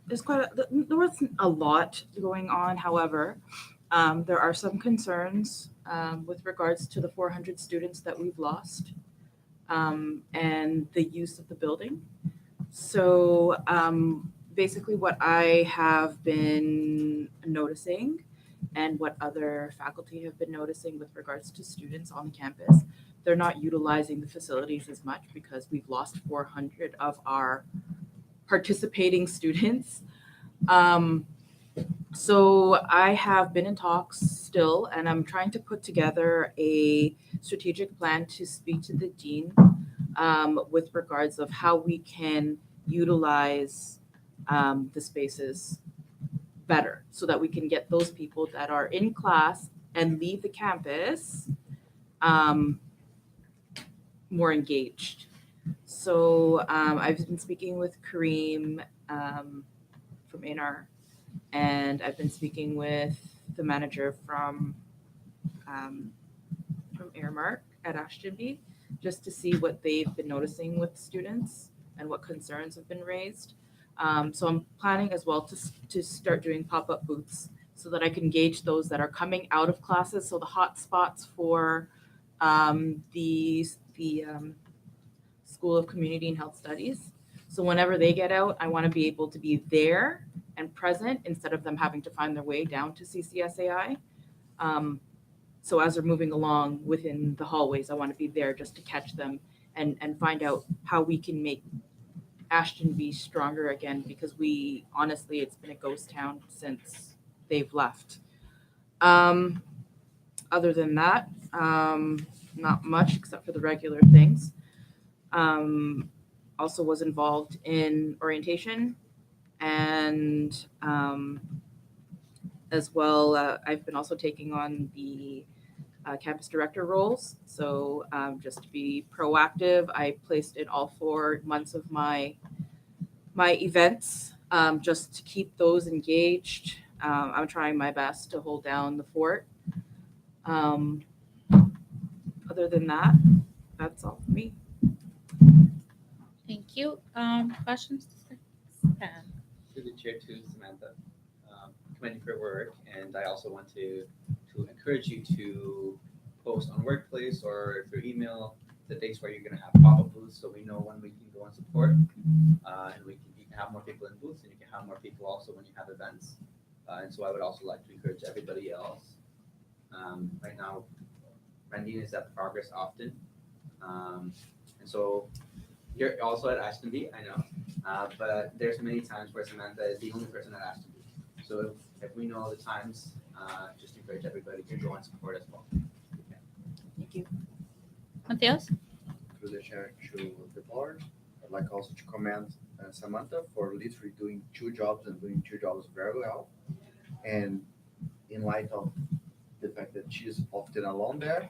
There wasn't a lot going on. However, there are some concerns with regards to the 400 students that we've lost and the use of the building. So basically what I have been noticing and what other faculty have been noticing with regards to students on campus, they're not utilizing the facilities as much because we've lost 400 of our participating students. So I have been in talks still, and I'm trying to put together a strategic plan to speak to the dean with regards of how we can utilize the spaces better so that we can get those people that are in class and leave the campus more engaged. So I've been speaking with Kareem from ANR, and I've been speaking with the manager from Airmark at Ashtonby, just to see what they've been noticing with students and what concerns have been raised. So I'm planning as well to start doing pop-up booths so that I can gauge those that are coming out of classes. So the hot spots for the School of Community and Health Studies. So whenever they get out, I want to be able to be there and present instead of them having to find their way down to CCSAI. So as they're moving along within the hallways, I want to be there just to catch them and find out how we can make Ashton be stronger again, because we honestly, it's been a ghost town since they've left. Other than that, not much except for the regular things. Also was involved in orientation and as well, I've been also taking on the campus director roles. So just to be proactive, I placed in all 4 months of my events just to keep those engaged. I'm trying my best to hold down the fort. Other than that, that's all for me. Thank you. Questions? To the chair, to Samantha, commend you for your work, and I also want to encourage you to post on Workplace or through email the dates where you're going to have pop-up booths, so we know when we can go and support, and you can have more people in booths, and you can have more people also when you have events. And so I would also like to encourage everybody else. Right now, Brandine is at Progress Optin, and so you're also at Ashton B, I know, but there's many times where Samantha is the only person at Ashton B. So if we know the times, just encourage everybody to go and support as well. Thank you. Mateos? Through the chair to the board, I'd like also to commend Samantha for literally doing 2 jobs and doing 2 jobs very well. And in light of she's often alone there,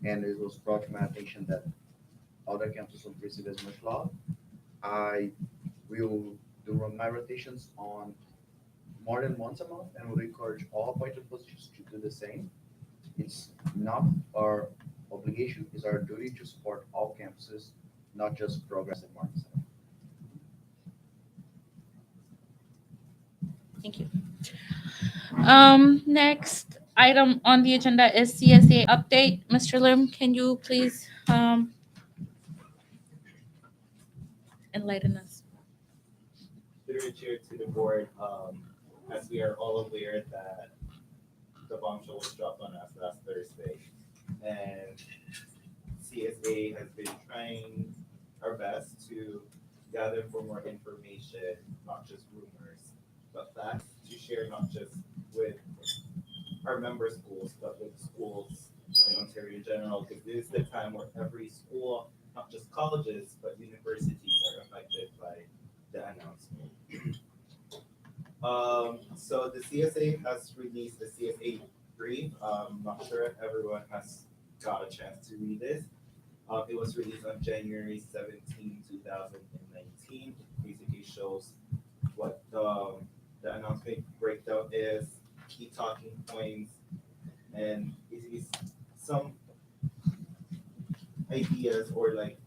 and it was brought to my attention that other campuses don't receive as much love. I will do my rotations on more than once a month, and would encourage all appointed positions to do the same. It's not our obligation, it's our duty to support all campuses, not just progress and marks. Thank you. Next item on the agenda is CSA update. Mr. Lim, can you please enlighten us? Through the chair to the board, as we are all aware that the bombshell was dropped on us last Thursday, and CSA has been trying our best to gather for more information, not just rumors, but facts to share not just with our member schools, but with schools in Ontario in general, because this is the time where every school, not just colleges, but universities are affected by the announcement. So the CSA has released the CSA brief. Not sure if everyone has got a chance to read this. It was released on January 17, 2019. It basically shows what the announcement breakdown is, key talking points, and basically some ideas or like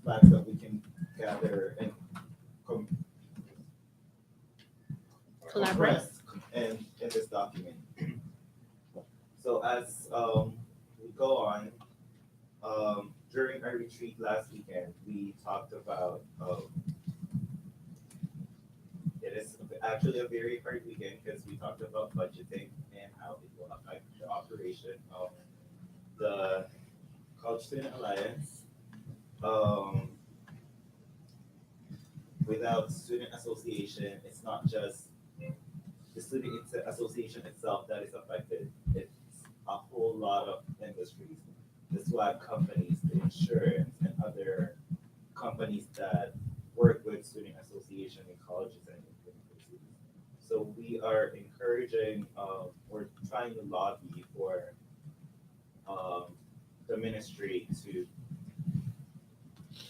facts that we can gather and Collaborate. compress in this document. So as we go on, during our retreat last weekend, we talked about it is actually a very hard weekend because we talked about budgeting and how it will affect the operation of the College Student Alliance. Without student association, it's not just the student association itself that is affected. It's a whole lot of industries. The swag companies, the insurance, and other companies that work with student association in colleges and universities. So we are encouraging, we're trying to lobby for the ministry to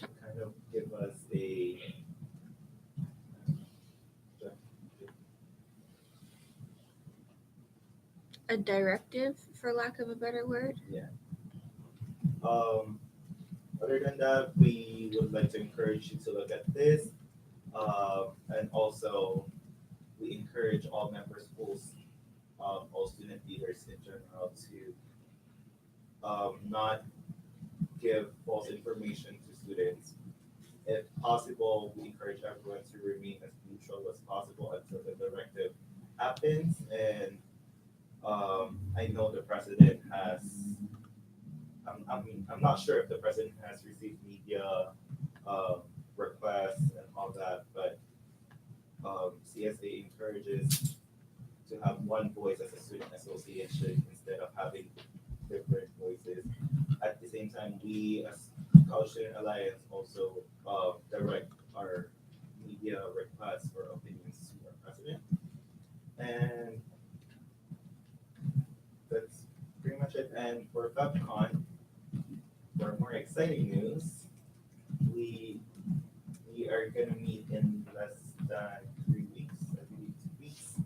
kind of give us A directive, for lack of a better word. Yeah. Other than that, we would like to encourage you to look at this. And also, we encourage all member schools, all student leaders in general to not give false information to students. If possible, we encourage everyone to remain as neutral as possible until the directive happens. And I know the president has, I'm not sure if the president has received media requests and all that, but CSA encourages to have one voice as a student association instead of having different voices. At the same time, we as College Student Alliance also direct our media requests or opinions to our president. And that's pretty much it. And for FEPCON, for more exciting news, we are gonna meet in less than 3 weeks, I believe 2 weeks.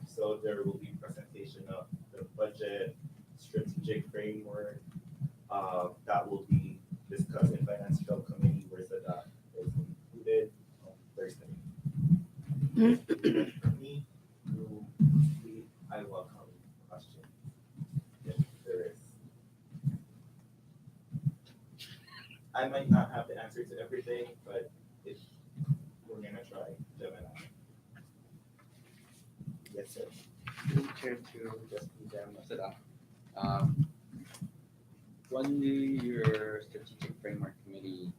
So there will be presentation of the budget, strategic framework, that will be discussed in financial committee where that is included on Thursday. For me, I welcome questions if there is. I might not have the answer to everything, but if we're gonna try, Gemini. Yes, sir. Chair to just sit up. When your strategic framework committee,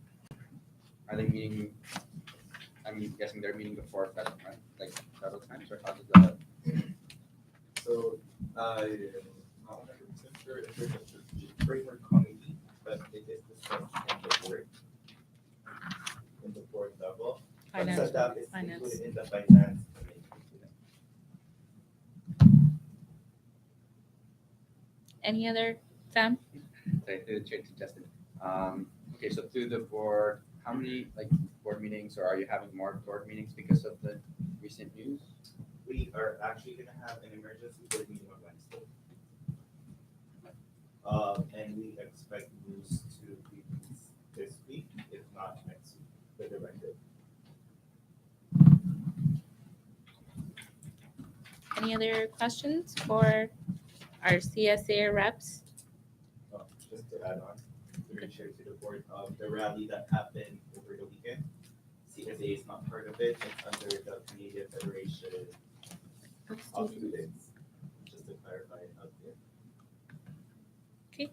are they meeting? I'm guessing they're meeting before federal, right? Like federal times, or how does that? So I am not 100% sure if there's a strategic framework committee, but it is discussed in the board level. Finance. But that is Finance. included in the finance committee. Any other, Sam? Sorry, through the chair to Justin. Okay, so through the board, how many board meetings, or are you having more board meetings because of the recent news? We are actually gonna have an emergency board meeting on Wednesday. And we expect news to be this week, if not next week, the directive. Any other questions for our CSA reps? Just to add on, to share to the board, the rally that happened over the weekend, CSA is not part of it, it's under the Canadian Federation of Students, just to clarify it out there. Okay,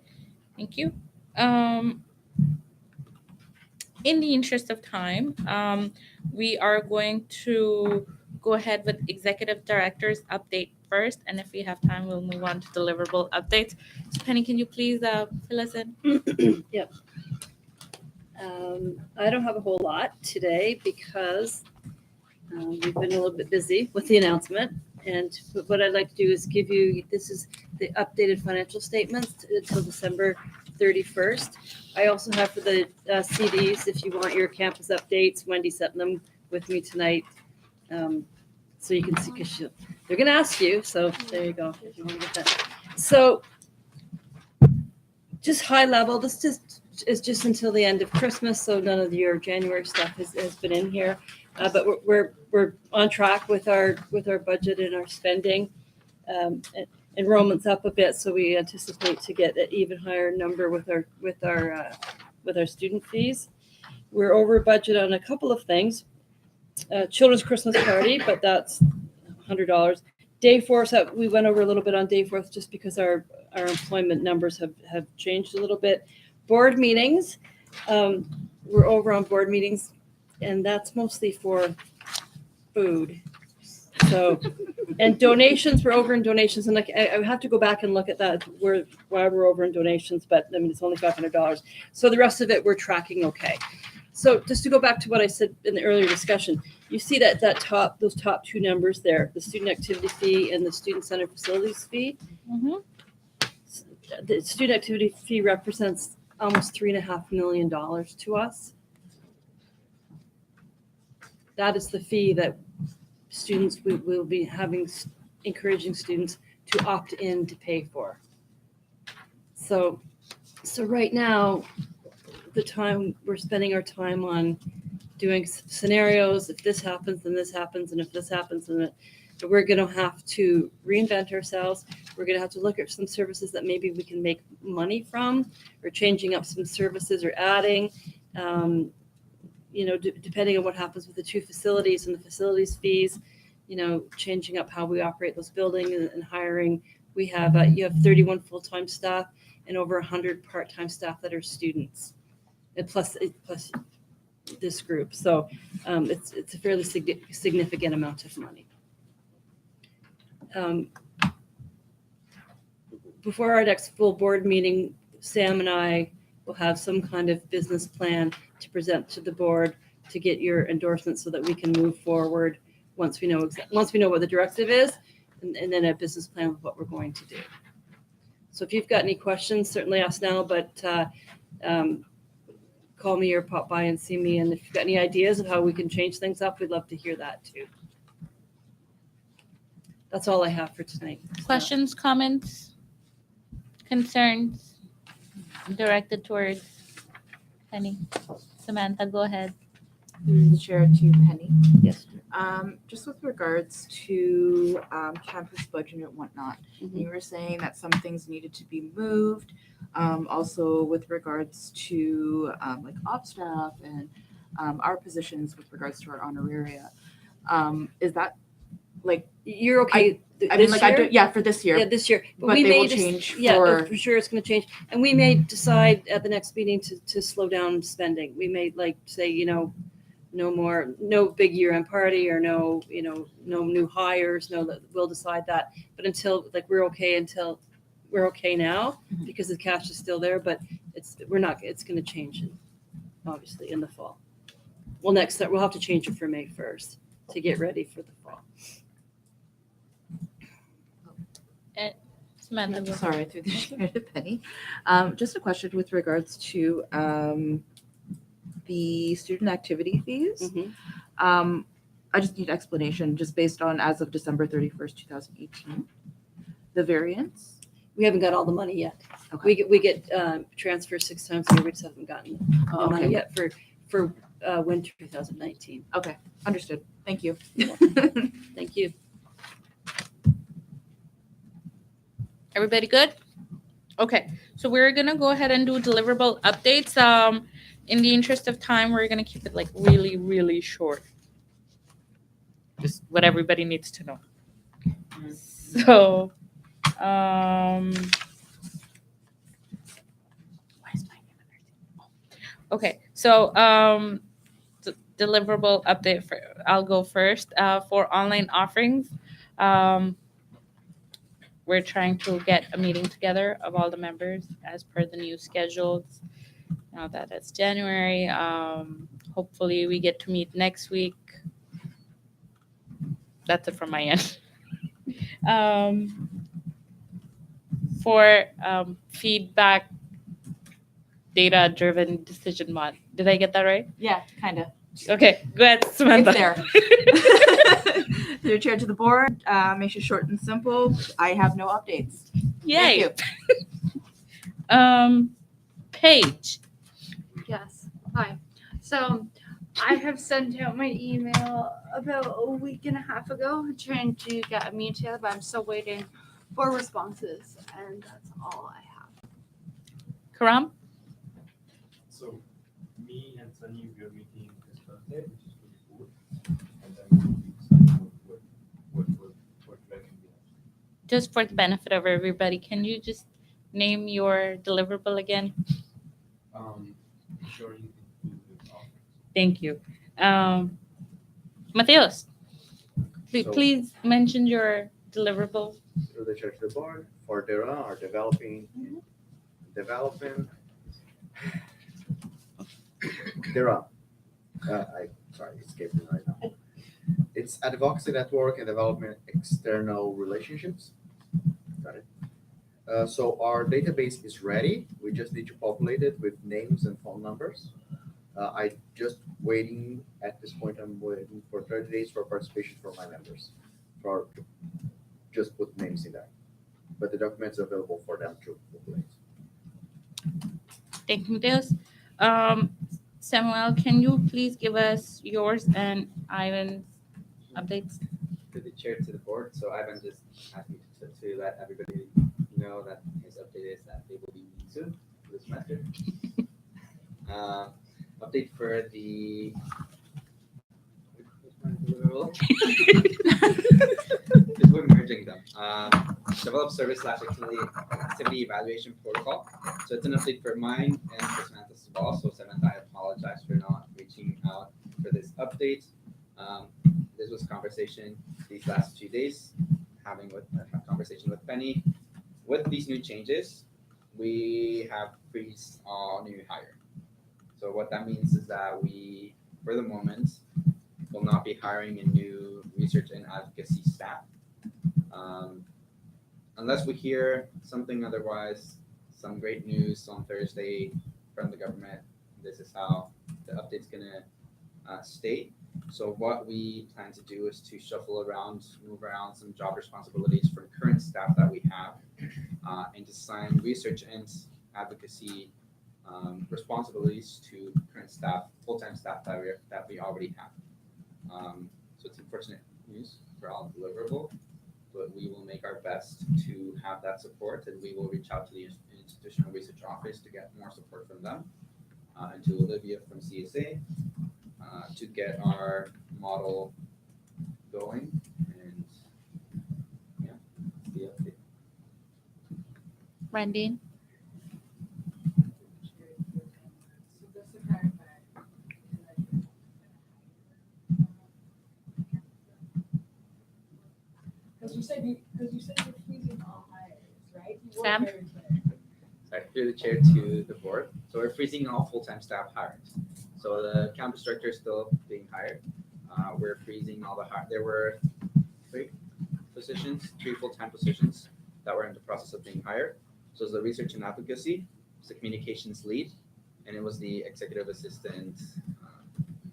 thank you. In the interest of time, we are going to go ahead with executive director's update first, and if we have time, we'll move on to deliverable updates. So Penny, can you please fill us in? Yep. I don't have a whole lot today because we've been a little bit busy with the announcement. And what I'd like to do is give you, this is the updated financial statements until December 31st. I also have for the CDs, if you want your campus updates, Wendy sent them with me tonight. So you can see, because they're going to ask you. So there you go, if you want to get that. So just high level, this is just until the end of Christmas. So none of your January stuff has been in here. But we're on track with our budget and our spending. Enrollment's up a bit, so we anticipate to get an even higher number with our student fees. We're over budget on a couple of things. Children's Christmas party, but that's $100. Dayforce, we went over a little bit on Dayforce just because our employment numbers have changed a little bit. Board meetings, we're over on board meetings, and that's mostly for food. So, and donations, we're over in donations, and I have to go back and look at that why we're over in donations, but I mean it's only $500. So the rest of it we're tracking okay. So just to go back to what I said in the earlier discussion, you see those top two numbers there, the student activity fee and the student center facilities fee. Mm-hmm. The student activity fee represents almost $3.5 million to us. That is the fee that students we will be having, encouraging students to opt in to pay for. So right now, the time we're spending our time on doing scenarios. If this happens, then this happens, and if this happens, then we're going to have to reinvent ourselves. We're going to have to look at some services that maybe we can make money from, or changing up some services, or adding. Depending on what happens with the two facilities and the facilities fees, changing up how we operate those buildings and hiring. We have you have 31 full-time staff and over 100 part-time staff that are students, and plus this group. So it's a fairly significant amount of money. Before our next full board meeting, Sam and I will have some kind of business plan to present to the board to get your endorsement so that we can move forward once we know what the directive is, and then a business plan of what we're going to do. So if you've got any questions, certainly ask now, but call me or pop by and see me. And if you've got any ideas of how we can change things up, we'd love to hear that too. That's all I have for tonight. Questions, comments, concerns directed towards Penny? Samantha, go ahead. Through the chair to Penny. Yes. Just with regards to campus budget and whatnot, you were saying that some things needed to be moved. Also with regards to like ops staff and our positions with regards to our honoraria. Is that like you're okay? I mean, like year? For this year. Yeah, this year. But we may change. For sure, it's going to change, and we may decide at the next meeting to slow down spending. We may say, no big year-end party, or no new hires. We'll decide that. But until we're okay now because the cash is still there. But it's going to change, obviously in the fall. Well, we'll have to change it for May 1st to get ready for the fall. Samantha, go. Sorry, through the chair to Penny. Just a question with regards to the student activity fees. I just need explanation, just based on as of December 31st, 2018. The variance? We haven't got all the money yet. Okay. We get transfers 6 times a year. We just haven't gotten the Oh, money okay. yet for winter 2019. Okay, understood. Thank you. Thank you. Everybody good? Okay, so we're gonna go ahead and do deliverable updates. In the interest of time, we're gonna keep it like really, really short. Just what everybody needs to know. So, why is my name in there? Okay, so deliverable update for I'll go first. For online offerings, we're trying to get a meeting together of all the members as per the new schedules. Now that it's January, hopefully we get to meet next week. That's it from my end. For feedback, data-driven decision mod. Did I get that right? Yeah, kind of. Okay, go ahead, Samantha. It's there. Through the chair to the board, makes it short and simple. I have no updates. Yay. Thank you. Paige. Yes. Hi. So I have sent out my email about a week and a half ago trying to get a meeting together, but I'm still waiting for responses, and that's all I have. Karam? So me and Sunny, we are meeting this Thursday, which is really cool. And then we'll be deciding what direction we have. Just for the benefit of everybody, can you just name your deliverable again? Ensuring inclusive offerings. Thank you. Mateos, So- please mention your deliverable. Through the chair to the board, for DERA, our development. DERA. Sorry, it escaped me right now. It's advocacy network and development external relationships. Got it. So our database is ready. We just need to populate it with names and phone numbers. I just waiting at this point. I'm waiting for 30 days for participation from my members, for just put names in there. But the document's available for them to populate. Thank you, Mateos. Samuel, can you please give us yours and Ivan's updates? To the chair to the board. So Ivan just asked me to let everybody know that his update is that they will be meeting soon for this semester. Update for the just we're merging them. Develop service / activity evaluation protocol. So it's an update for mine and for Samantha's as well. So Samantha, I apologize for not reaching out for this update. This was conversation these last 2 days, having with a conversation with Penny. With these new changes, we have freezed all new hire. So what that means is that we, for the moment, will not be hiring a new research and advocacy staff. Unless we hear something otherwise, some great news on Thursday from the government, this is how the update's gonna state. So what we plan to do is to shuffle around, move around some job responsibilities from current staff that we have, and to assign research and advocacy responsibilities to current staff, full-time staff that we already have. So it's unfortunate news for all deliverable, but we will make our best to have that support, and we will reach out to the institutional research office to get more support from them, and to Olivia from CSA to get our model going. And yeah, that's the update. Randine? So just to clarify, because you said you're freezing all hires, right? You weren't Sam? very clear. Sorry, through the chair to the board. So we're freezing all full-time staff hires. So the campus director is still being hired. We're freezing all the there were three full-time positions that were in the process of being hired. So it was the research and advocacy, it was the communications lead, and it was the executive assistant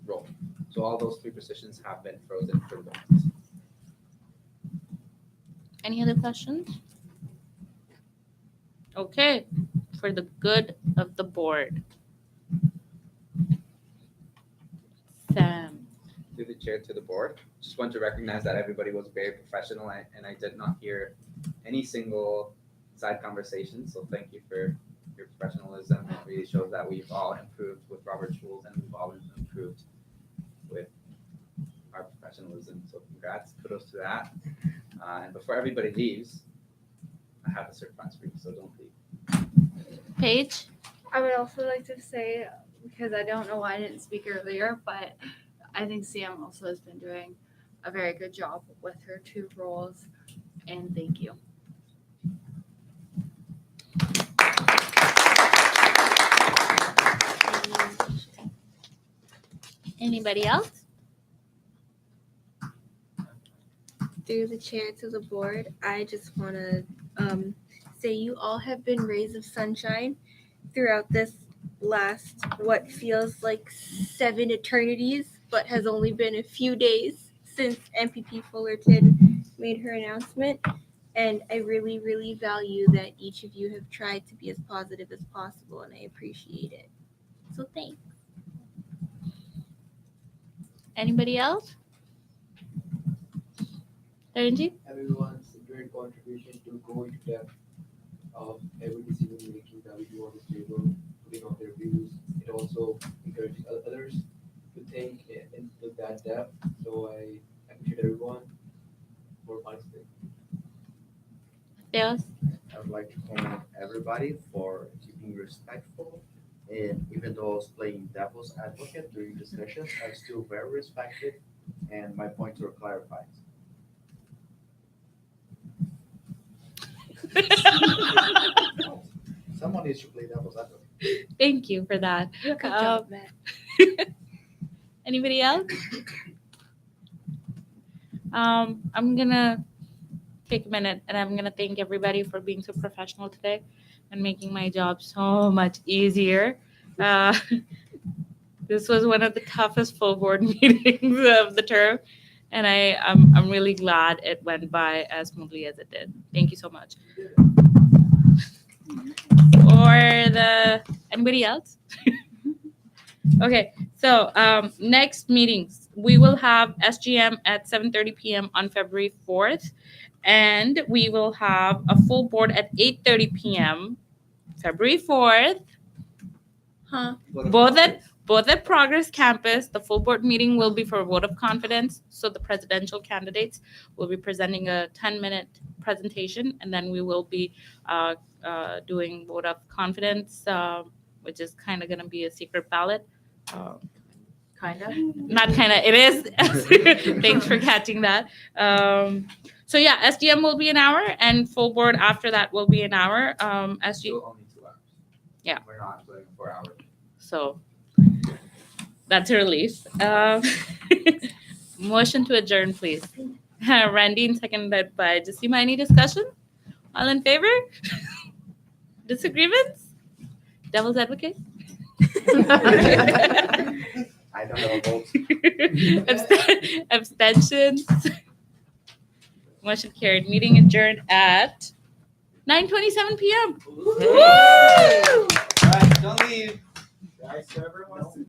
role. So all those 3 positions have been frozen for the moment. Any other questions? Okay, for the good of the board. Sam. Through the chair to the board, just want to recognize that everybody was very professional and I did not hear any single side conversation. So thank you for your professionalism. It really shows that we've all improved with Robert's rules and we've all improved with our professionalism. So congrats, kudos to that. And before everybody leaves, I have a surprise for you, so don't leave. Paige? I would also like to say, because I don't know why I didn't speak earlier, but I think Sam also has been doing a very good job with her 2 roles, and thank you. Anybody else? Through the chair to the board, I just want to say you all have been rays of sunshine throughout this last, what feels like 7 eternities, but has only been a few days since MPP Fullerton made her announcement. And I really, really value that each of you have tried to be as positive as possible, and I appreciate it. So thanks. Anybody else? Renji? Everyone's great contribution to go into depth of every decision making that we do on this table, putting out their views. It also encourages others to think into that depth. So I appreciate everyone for participating. Yes. I would like to commend everybody for keeping respectful. And even though I was playing devil's advocate during the sessions, I was still very respected and my points were clarified. Someone needs to play devil's advocate. Thank you for that. Good job, Matt. Anybody else? I'm gonna take a minute and I'm gonna thank everybody for being so professional today and making my job so much easier. This was one of the toughest full board meetings of the term, and I'm really glad it went by as smoothly as it did. Thank you so much. Anybody else? Okay, so next meetings, we will have SGM at 7:30 p.m. on February 4th, and we will have a full board at 8:30 p.m. February 4th. Both at Progress Campus. The full board meeting will be for a vote of confidence. So the presidential candidates will be presenting a 10-minute presentation, and then we will be doing vote of confidence, which is kind of going to be a secret ballot. Kind of? Not kind of, it is. Thanks for catching that. So yeah, SDM will be an hour, and full board after that will be an hour. Still only 2 hours. Yeah. We're not doing 4 hours. So that's a relief. Motion to adjourn, please. Randy, and seconded by Jasima. Any discussion? All in favor? Disagreements? Devil's advocate? I don't know votes. Abstentions? Motion carried. Meeting adjourned at 9:27 p.m. Woo! All right, don't leave. Guys, everyone.